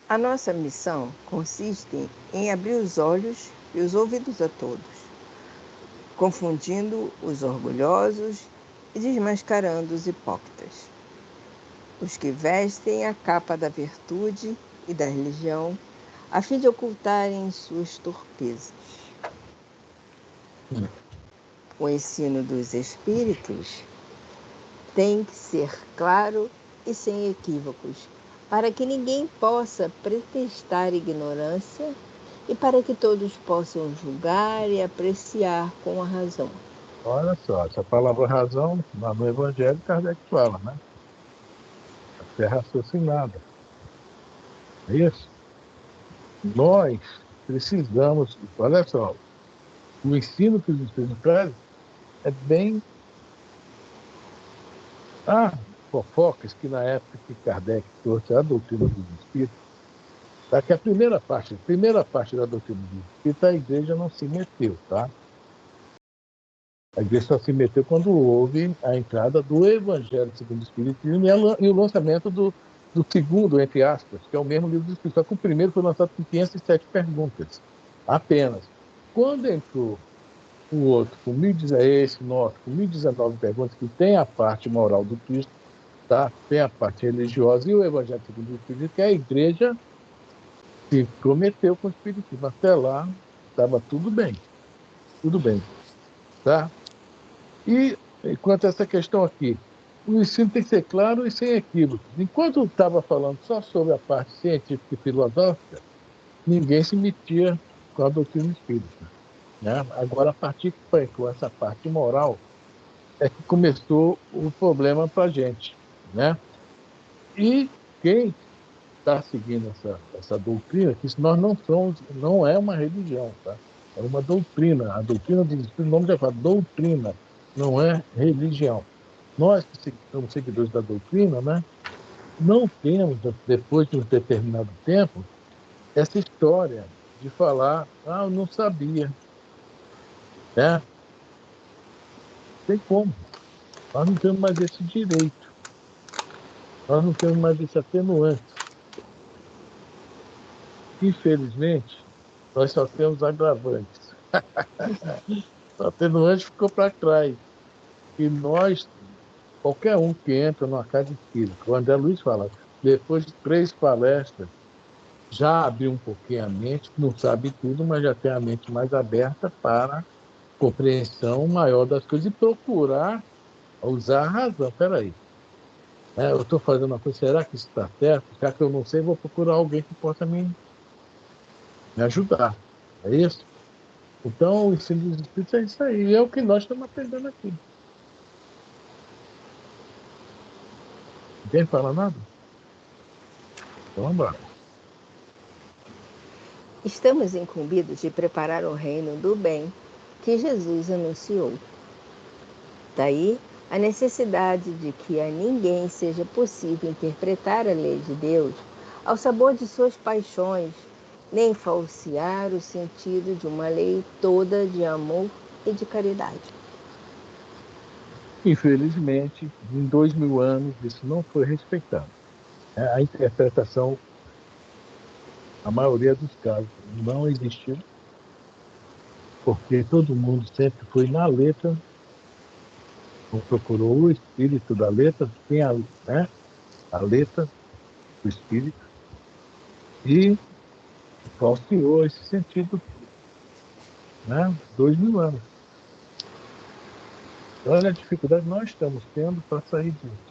A nossa missão consiste em abrir os olhos e os ouvidos a todos, confundindo os orgulhosos e desmascarando os hipócritas, os que vestem a capa da virtude e da religião, a fim de ocultarem suas torpezas. O ensino dos espíritos tem que ser claro e sem equívocos, para que ninguém possa pretextar ignorância e para que todos possam julgar e apreciar com a razão. Olha só, essa palavra razão, lá no Evangelho, Kardec fala, né? A fé raciocinada. É isso? Nós precisamos, olha só, o ensino que os Espíritos trazem é bem. Fofocas que na época que Kardec trouxe a doutrina dos Espíritos, tá? Que a primeira parte da doutrina dos Espíritos, a igreja não se meteu, tá? A igreja só se meteu quando houve a entrada do Evangelho segundo o Espiritismo e o lançamento do segundo, entre aspas, que é o mesmo livro dos Espíritos. Só que o primeiro foi lançado com 507 perguntas, apenas. Quando entrou o outro, com 1.019 perguntas, que tem a parte moral do Cristo, tá? Tem a parte religiosa e o Evangelho segundo o Espiritismo, que a igreja se prometeu com o Espiritismo. Até lá, estava tudo bem. Tudo bem. Tá? E quanto a essa questão aqui, o ensino tem que ser claro e sem equívocos. Enquanto eu estava falando só sobre a parte científica e filosófica, ninguém se metia com a doutrina espírita, né? Agora, a partir que foi com essa parte moral, é que começou o problema para a gente, né? E quem está seguindo essa doutrina, que nós não somos, não é uma religião, tá? É uma doutrina. A doutrina dos Espíritos, o nome já fala, doutrina, não é religião. Nós que somos seguidores da doutrina, né, não temos, depois de um determinado tempo, essa história de falar, eu não sabia. Né? Tem como. Nós não temos mais esse direito. Nós não temos mais esse atenuante. Infelizmente, nós só temos agravantes. O atenuante ficou para trás. E nós, qualquer um que entra numa casa espírita, o André Luiz fala, depois de 3 palestras, já abriu um pouquinho a mente, não sabe tudo, mas já tem a mente mais aberta para compreensão maior das coisas e procurar usar a razão. Espera aí. Eu estou fazendo uma coisa, será que isso está certo? Já que eu não sei, vou procurar alguém que possa me ajudar. É isso? Então, o ensino dos Espíritos é isso aí. E é o que nós estamos aprendendo aqui. Ninguém fala nada? Então, vamos embora. Estamos incumbidos de preparar o reino do bem que Jesus anunciou. Daí a necessidade de que a ninguém seja possível interpretar a lei de Deus ao sabor de suas paixões, nem falsear o sentido de uma lei toda de amor e de caridade. Infelizmente, em 2000 anos, isso não foi respeitado. A interpretação, a maioria dos casos, não existiu, porque todo mundo sempre foi na letra, não procurou o espírito da letra, tem a letra do espírito, e falseou esse sentido, 2000 anos. Olha a dificuldade que nós estamos tendo para sair disso.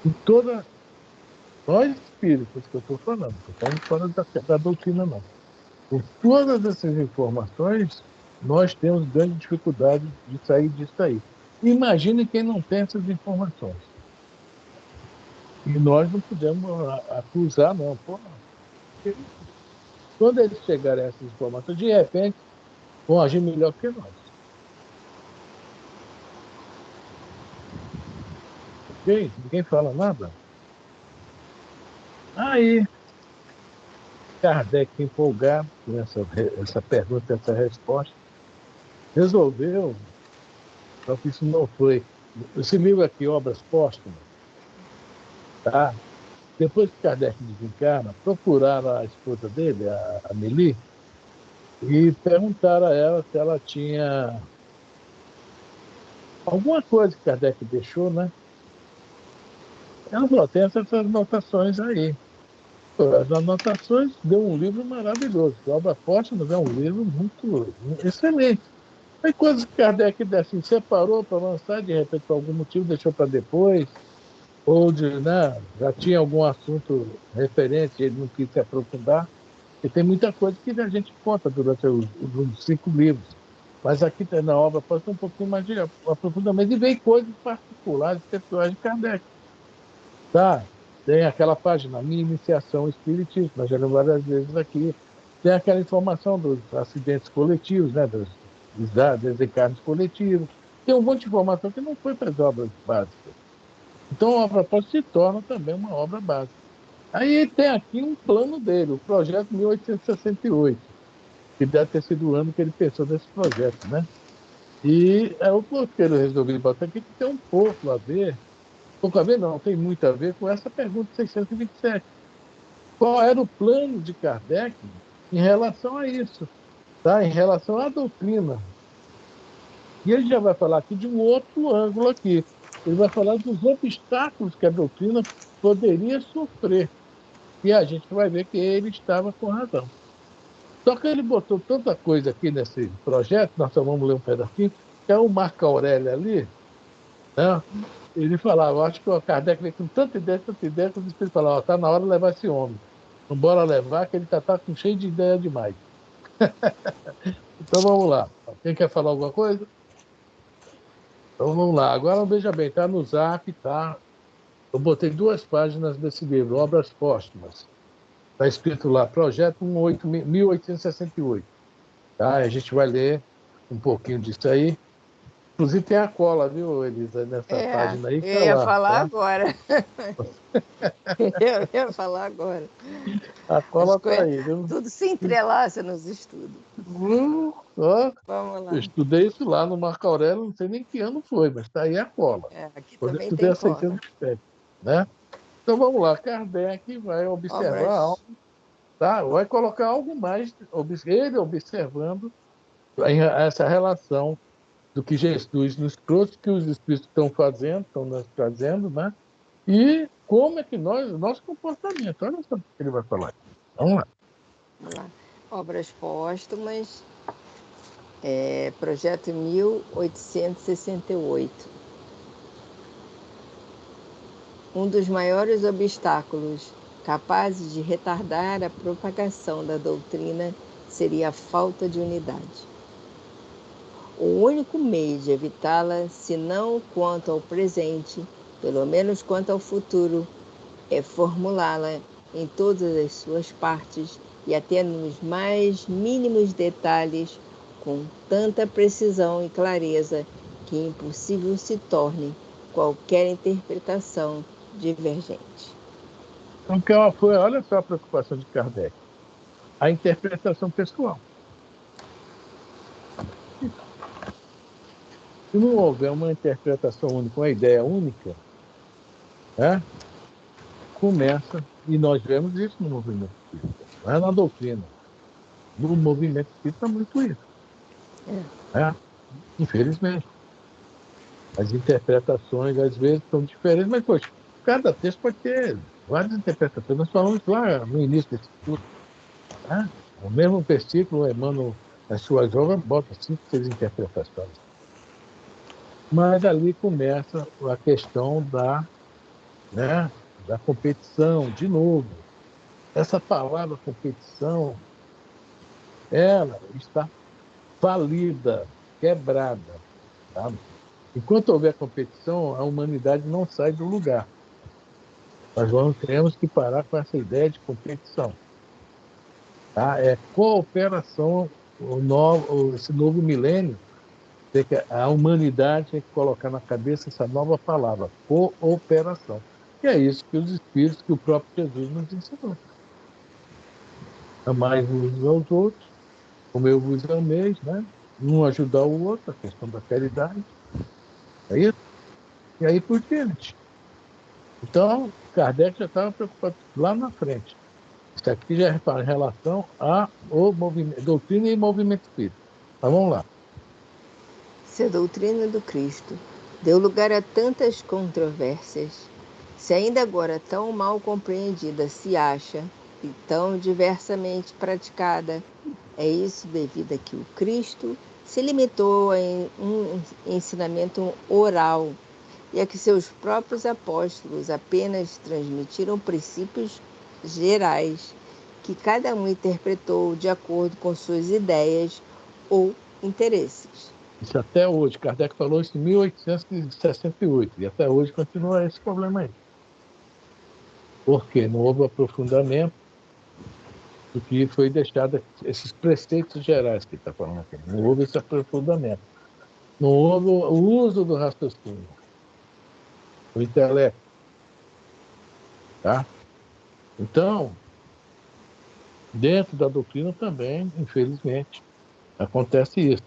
Em toda. Nós espíritos que eu estou falando, não estou falando fora da doutrina, não. Com todas essas informações, nós temos grande dificuldade de sair disso aí. Imagine quem não tem essas informações. E nós não podemos acusar, não. Quando eles chegarem a essas informações, de repente, vão agir melhor que nós. Ok? Ninguém fala nada? Aí, Kardec, empolgado com essa pergunta, essa resposta, resolveu, só que isso não foi. Esse livro aqui, Obras Póstumas, tá? Depois que Kardec desencarna, procuraram a esposa dele, a Amélie, e perguntaram a ela se ela tinha alguma coisa que Kardec deixou, né? Ela falou, tem essas anotações aí. As anotações deu um livro maravilhoso. A Obra Póstumas é um livro muito excelente. Tem coisas que Kardec assim, separou para lançar, de repente, por algum motivo, deixou para depois, ou já tinha algum assunto referente, ele não quis se aprofundar. E tem muita coisa que a gente conta durante os 5 livros. Mas aqui na obra pode ter um pouquinho mais de aprofundamento. E vem coisas particulares, pessoais de Kardec. Tá? Tem aquela página, Minha Iniciação Espiritismo, nós já lemos várias vezes aqui. Tem aquela informação dos acidentes coletivos, né? dos desencarnes coletivos. Tem um monte de informação que não foi para as obras básicas. Então, a obra pode se torna também uma obra básica. Aí tem aqui um plano dele, o projeto 1868, que deve ter sido o ano que ele pensou nesse projeto, né? E o porquê eu resolvi botar aqui, que tem um pouco a ver, não, tem muito a ver com essa pergunta 627. Qual era o plano de Kardec em relação a isso, tá? Em relação à doutrina? E ele já vai falar aqui de um outro ângulo aqui. Ele vai falar dos obstáculos que a doutrina poderia sofrer. E a gente vai ver que ele estava com razão. Só que ele botou tanta coisa aqui nesse projeto, nós só vamos ler um pedacinho, que é o Marco Aurélio ali, né? Ele falava, acho que o Kardec veio com tanta ideia, que os espíritos falavam, está na hora de levar esse homem. Não bora levar, que ele está com cheio de ideia demais. Então vamos lá. Quem quer falar alguma coisa? Então vamos lá. Agora veja bem, está no Zap, tá? Eu botei 2 páginas desse livro, Obras Póstumas. Está escrito lá, Projeto 1868. Tá? A gente vai ler um pouquinho disso aí. Inclusive tem a cola, viu, Elisa, nessa página aí. Eu ia lá, falar tá? agora. Eu ia falar agora. A cola está aí, viu? Tudo se entrelaça nos estudos. Vamos lá. Eu estudei isso lá no Marco Aurélio, não sei nem que ano foi, mas está aí a cola. Aqui Quando eu também estudei tem a cola. 607, né? Então vamos lá, Kardec vai observar algo, tá? Vai colocar algo mais, ele observando essa relação do que Jesus nos trouxe, que os Espíritos estão fazendo, estão nos trazendo, né? E como é que nosso comportamento, olha só o que ele vai falar aqui. Vamos lá. Vamos lá. Obras póstumas, projeto 1868. Um dos maiores obstáculos capazes de retardar a propagação da doutrina seria a falta de unidade. O único meio de evitá-la, se não quanto ao presente, pelo menos quanto ao futuro, é formulá-la em todas as suas partes e até nos mais mínimos detalhes, com tanta precisão e clareza que impossível se torne qualquer interpretação divergente. Então, olha só a preocupação de Kardec. A interpretação pessoal. Se não houver uma interpretação única, uma ideia única, né, começa, e nós vemos isso no movimento espírita, não é na doutrina. No movimento espírita, muito isso. Né? Infelizmente. As interpretações, às vezes, são diferentes, mas, poxa, cada texto pode ter várias interpretações. Nós falamos lá no início desse estudo. Né? O mesmo versículo, Emmanuel, nas suas obras, bota 5, 6 interpretações. Mas ali começa a questão né, da competição, de novo. Essa palavra competição, ela está falida, quebrada. Tá? Enquanto houver competição, a humanidade não sai do lugar. Nós temos que parar com essa ideia de competição. Tá? É cooperação, esse novo milênio, a humanidade tem que colocar na cabeça essa nova palavra, cooperação. E é isso que os Espíritos, que o próprio Jesus nos ensinou. Amai uns aos outros, como eu vos amei, né? Um ajudar o outro, a questão da caridade. É isso? E aí por diante. Então, Kardec já estava preocupado lá na frente. Isso aqui já é em relação ao movimento, doutrina e movimento espírita. Mas vamos lá. Se a doutrina do Cristo deu lugar a tantas controvérsias, se ainda agora tão mal compreendida se acha e tão diversamente praticada, é isso devido a que o Cristo se limitou a um ensinamento oral e a que seus próprios apóstolos apenas transmitiram princípios gerais que cada um interpretou de acordo com suas ideias ou interesses. Isso até hoje. Kardec falou isso em 1868 e até hoje continua esse problema aí. Porque não houve aprofundamento do que foi deixado, esses preceitos gerais que ele está falando aqui. Não houve esse aprofundamento. Não houve o uso do raciocínio, do intelecto. Tá? Então, dentro da doutrina também, infelizmente, acontece isso.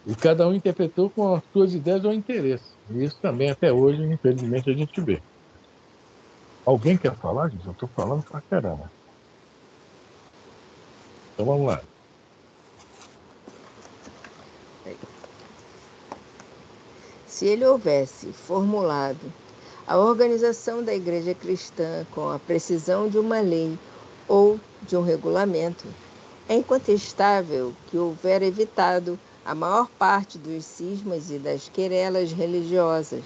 E cada um interpretou com as suas ideias ou interesses. E isso também, até hoje, infelizmente, a gente vê. Alguém quer falar, gente? Eu estou falando pra caramba. Então vamos lá. Se ele houvesse formulado a organização da Igreja Cristã com a precisão de uma lei ou de um regulamento, é incontestável que houvera evitado a maior parte dos cismas e das querelas religiosas,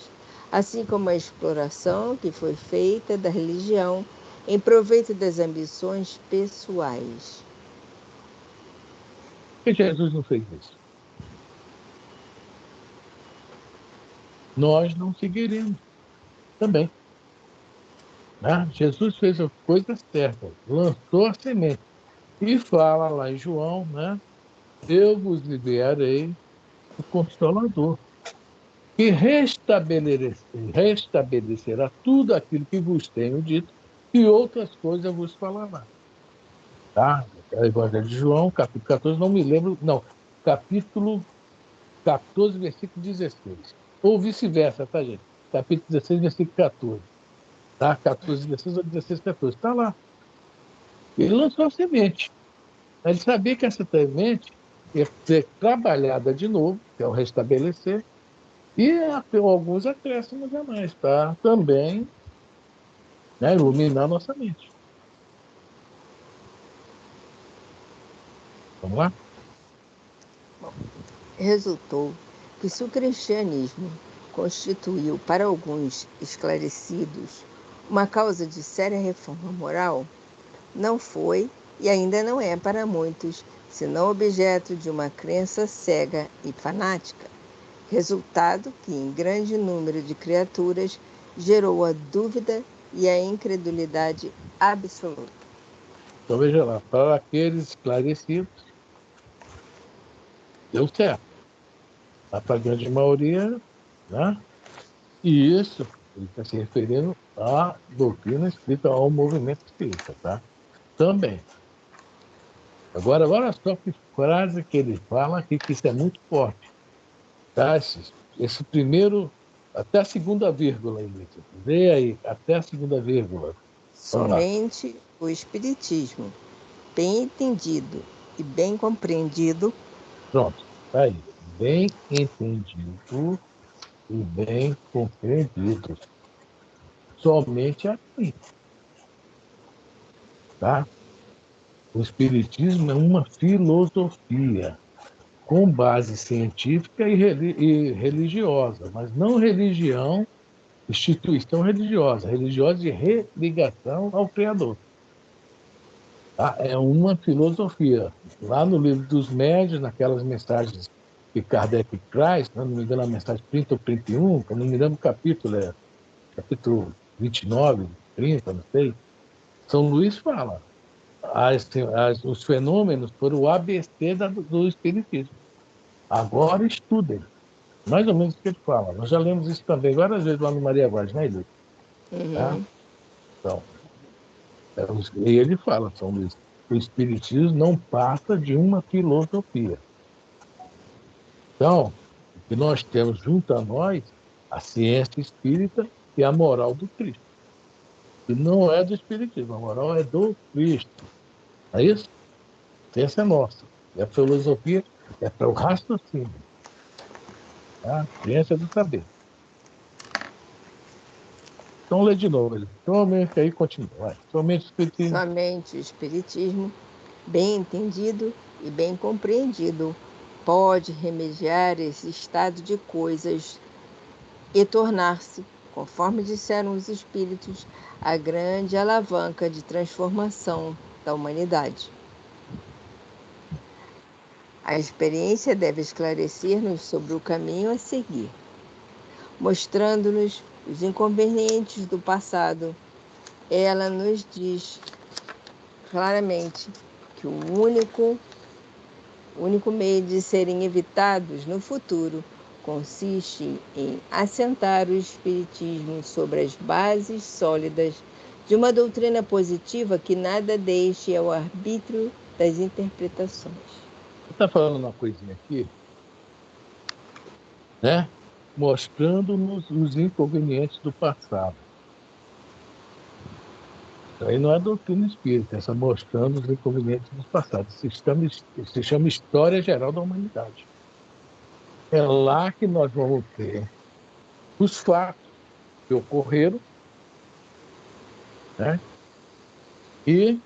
assim como a exploração que foi feita da religião em proveito das ambições pessoais. Por que Jesus não fez isso? Nós não seguiremos também. Né? Jesus fez a coisa certa, lançou a semente. E fala lá em João, né? Eu vos enviarei o Consolador, que restabelecerá tudo aquilo que vos tenho dito e outras coisas vos falará. Tá? É o Evangelho de João, capítulo 14, não me lembro, não, capítulo 14, versículo 16. Ou vice-versa, tá, gente? Capítulo 16, versículo 14. Tá? 14, 16 ou 16, 14. Está lá. Ele lançou a semente. Ele sabia que essa semente ia ser trabalhada de novo, que é o restabelecer, e alguns acréscimos a mais, para também, né, iluminar nossa mente. Vamos lá? Resultou que se o cristianismo constituiu para alguns esclarecidos uma causa de séria reforma moral, não foi e ainda não é para muitos, senão objeto de uma crença cega e fanática, resultado que em grande número de criaturas gerou a dúvida e a incredulidade absoluta. Então veja lá, para aqueles esclarecidos, deu certo. Para a grande maioria, né? E isso, ele está se referindo à doutrina espírita, ao movimento espírita, tá? Também. Agora, olha só que frase que ele fala aqui, que isso é muito forte. Tá? Esse primeiro, até a segunda vírgula, Elícia. Vê aí, até a segunda vírgula. Vamos lá. Somente o Espiritismo, bem entendido e bem compreendido, Pronto, tá aí. Bem entendido e bem compreendido. Somente assim, tá? O Espiritismo é uma filosofia com base científica e religiosa, mas não religião, instituição religiosa, religiosa de religação ao Criador. Tá? É uma filosofia. Lá no livro dos Médiuns, naquelas mensagens que Kardec traz, se não me engano, a mensagem 30 ou 31, se não me engano, o capítulo é capítulo 29, 30, não sei, São Luís fala, os fenômenos foram o ABC do Espiritismo. Agora estudem. Mais ou menos o que ele fala. Nós já lemos isso também várias vezes lá no Maria Guarda, né, Ilê? Tá? Então, e ele fala, São Luís, que o Espiritismo não passa de uma filosofia. Então, o que nós temos junto a nós, a ciência espírita e a moral do Cristo. E não é do Espiritismo, a moral é do Cristo. É isso? A ciência é nossa. E a filosofia é para o raciocínio. Tá? A ciência é do saber. Então, lê de novo. Somente aí continua. Vai. Somente o Espiritismo. somente o Espiritismo, bem entendido e bem compreendido, pode remediar esse estado de coisas e tornar-se, conforme disseram os espíritos, a grande alavanca de transformação da humanidade. A experiência deve esclarecer-nos sobre o caminho a seguir, mostrando-nos os inconvenientes do passado. Ela nos diz claramente que o único meio de serem evitados no futuro consiste em assentar o Espiritismo sobre as bases sólidas de uma doutrina positiva que nada deixe ao arbítrio das interpretações. Você está falando uma coisinha aqui, né? Mostrando-nos os inconvenientes do passado. Isso aí não é doutrina espírita, essa mostrando os inconvenientes do passado. Se chama História Geral da Humanidade. É lá que nós vamos ter os fatos que ocorreram, né? E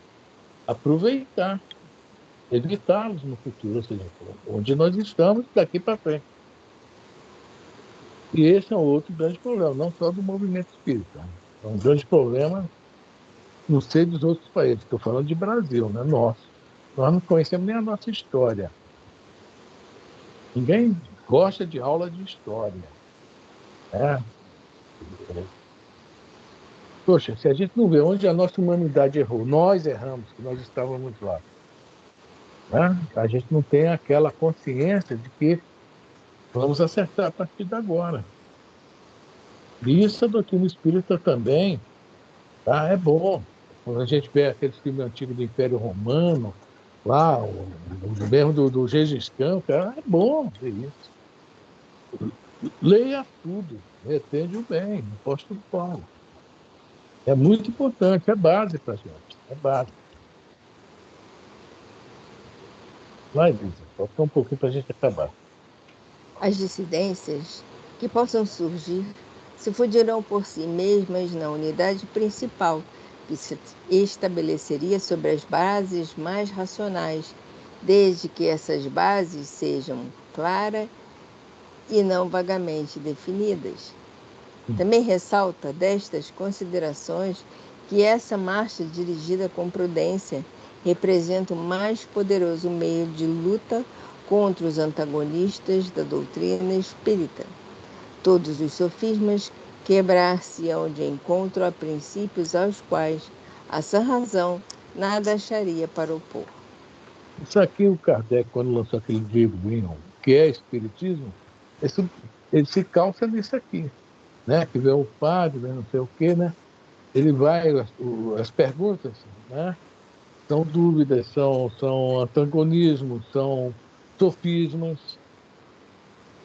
aproveitar, evitá-los no futuro, ou seja, onde nós estamos daqui para frente. E esse é um outro grande problema, não só do movimento espírita. É um grande problema no seio dos outros países. Estou falando de Brasil, né? Nosso. Nós não conhecemos nem a nossa história. Ninguém gosta de aula de história. Né? Poxa, se a gente não vê onde a nossa humanidade errou, nós erramos, que nós estávamos lá. Né? A gente não tem aquela consciência de que vamos acertar a partir de agora. E isso a doutrina espírita também, tá? É bom. Quando a gente vê aquele filme antigo do Império Romano, lá, o mesmo do Gengis Khan, cara, é bom ver isso. Leia tudo, entende o bem, o apóstolo Paulo. É muito importante, é base para a gente, é base. Vai, Lisa, falta um pouquinho para a gente acabar. As dissidências que possam surgir se fundirão por si mesmas na unidade principal, que se estabeleceria sobre as bases mais racionais desde que essas bases sejam claras e não vagamente definidas. Também ressalta destas considerações que essa marcha dirigida com prudência representa o mais poderoso meio de luta contra os antagonistas da doutrina espírita. Todos os sofismas quebrar-se-ão de encontro a princípios aos quais a sã razão nada acharia para opor. Isso aqui, o Kardec, quando lançou aquele livro, que é Espiritismo, ele se calça nisso aqui, né? Que vem o padre, né? Não sei o quê, né? Ele vai, as perguntas, né? São dúvidas, são antagonismos, são sofismas.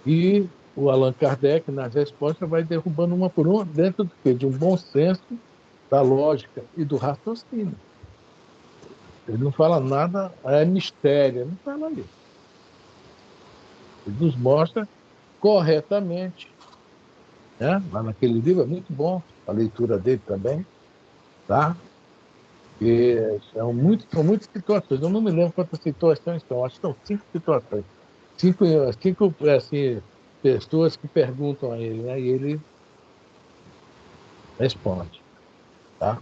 E o Allan Kardec, nas respostas, vai derrubando uma por uma, dentro do quê? De um bom senso, da lógica e do raciocínio. Ele não fala nada, é mistério, não fala isso. Ele nos mostra corretamente, né? Lá naquele livro é muito bom, a leitura dele também, tá? E são muitas situações. Eu não me lembro quantas situações são, acho que são 5 situações. Cinco assim, pessoas que perguntam a ele, né? E ele responde, tá?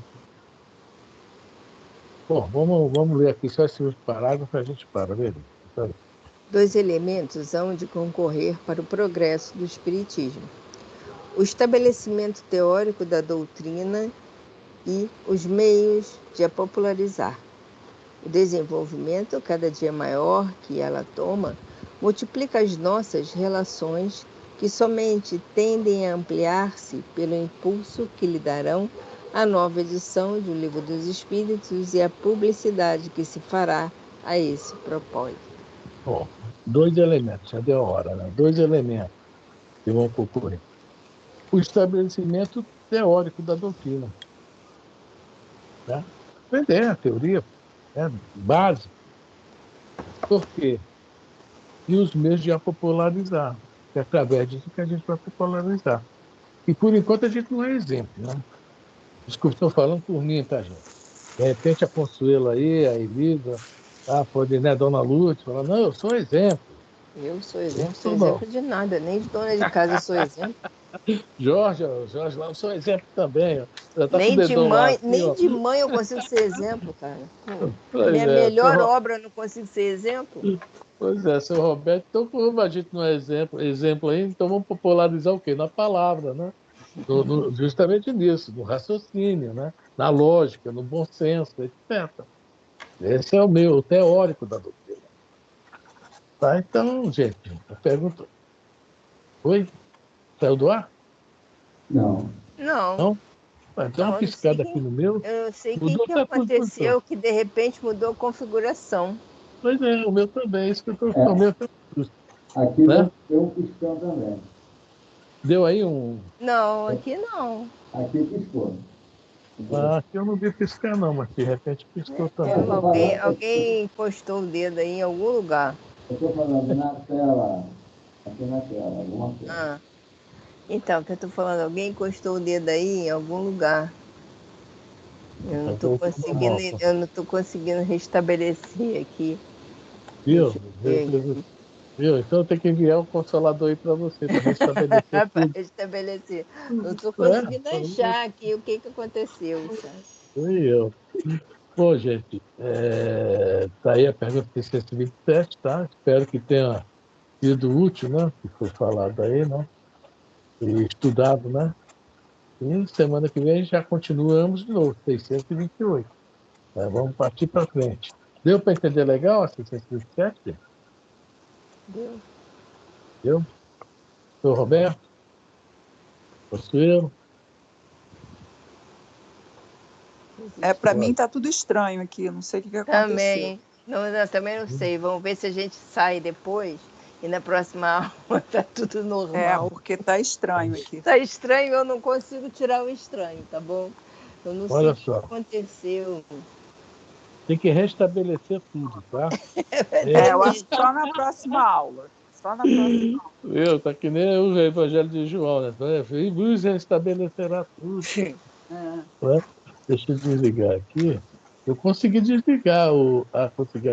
Bom, vamos ler aqui só esses parágrafos, a gente para, beleza? Então, 2 elementos hão de concorrer para o progresso do Espiritismo: o estabelecimento teórico da doutrina e os meios de a popularizar. O desenvolvimento, cada dia maior que ela toma, multiplica as nossas relações, que somente tendem a ampliar-se pelo impulso que lhe darão a nova edição do Livro dos Espíritos e a publicidade que se fará a esse propósito. bom, 2 elementos, já deu a hora, né? 2 elementos que vão concorrer. O estabelecimento teórico da doutrina, né? Aprender a teoria, né? Básica. Por quê? E os meios de a popularizar. É através disso que a gente vai popularizar. E, por enquanto, a gente não é exemplo, né? Desculpa, estou falando por mim, tá, gente? De repente, a Consuelo aí, a Elisa, pode, né, Dona Lúcia, falar, não, eu sou exemplo. Eu sou exemplo Não. de nada, nem de dona de casa eu sou exemplo. Jorge lá, eu sou exemplo também. Ó. Já tá com o Nem de dedão lá mãe, assim, nem ó. de mãe eu consigo ser exemplo, cara. Pois Minha é, melhor obra eu não consigo ser exemplo. seu Roberto, então como a gente não é exemplo aí, então vamos popularizar o quê? Na palavra, né? Justamente nisso, no raciocínio, né? Na lógica, no bom senso, etc. Esse é o meu teórico da doutrina. Tá? Então, gente, a pergunta. Oi? Saiu do ar? Não. Não, Não? Dá uma não, eu não sei piscada aqui no meu. eu não sei o que Mudou, que tá tudo. aconteceu, que de repente mudou a configuração. Pois é, o meu também, isso que eu estou É, o meu também, aqui né? deu um piscão também. Deu aí um. Não, aqui não. Aqui piscou. Aqui eu não vi piscar, não, mas de repente piscou Eu também. tô falando, Alguém postou o dedo aí em algum lugar. eu tô falando na tela, aqui na tela, alguma coisa. Ah, então, que eu tô falando, alguém encostou o dedo aí em algum lugar. Então, Eu não tô conseguindo restabelecer aqui. viu? Deixa eu ver aqui. Viu? Então tem que enviar um consolador aí para você, para restabelecer Para tudo. restabelecer. Não tô É, conseguindo achar aqui o que aconteceu, sabe? fui eu. Bom, gente, tá aí a pergunta 627, tá? Espero que tenha sido útil, né? Que foi falado aí, né? E estudado, né? E semana que vem já continuamos de novo, 628. Vamos partir para frente. Deu para entender legal a 627? Deu. Deu? Sou Roberto? Consuelo? Para mim tá tudo estranho aqui, eu não sei o que aconteceu. Também. Não, também não sei. Vamos ver se a gente sai depois e na próxima aula tá tudo normal. Porque tá estranho aqui. Tá estranho, eu não consigo tirar o estranho, tá bom? Eu não Olha sei só. o que aconteceu. Tem que restabelecer tudo, tá? Eu acho que só na próxima aula. Só na próxima aula. Tá que nem o Evangelho de João, né? E vos restabelecerá tudo. Né? Deixa eu desligar aqui. Eu consegui desligar consegui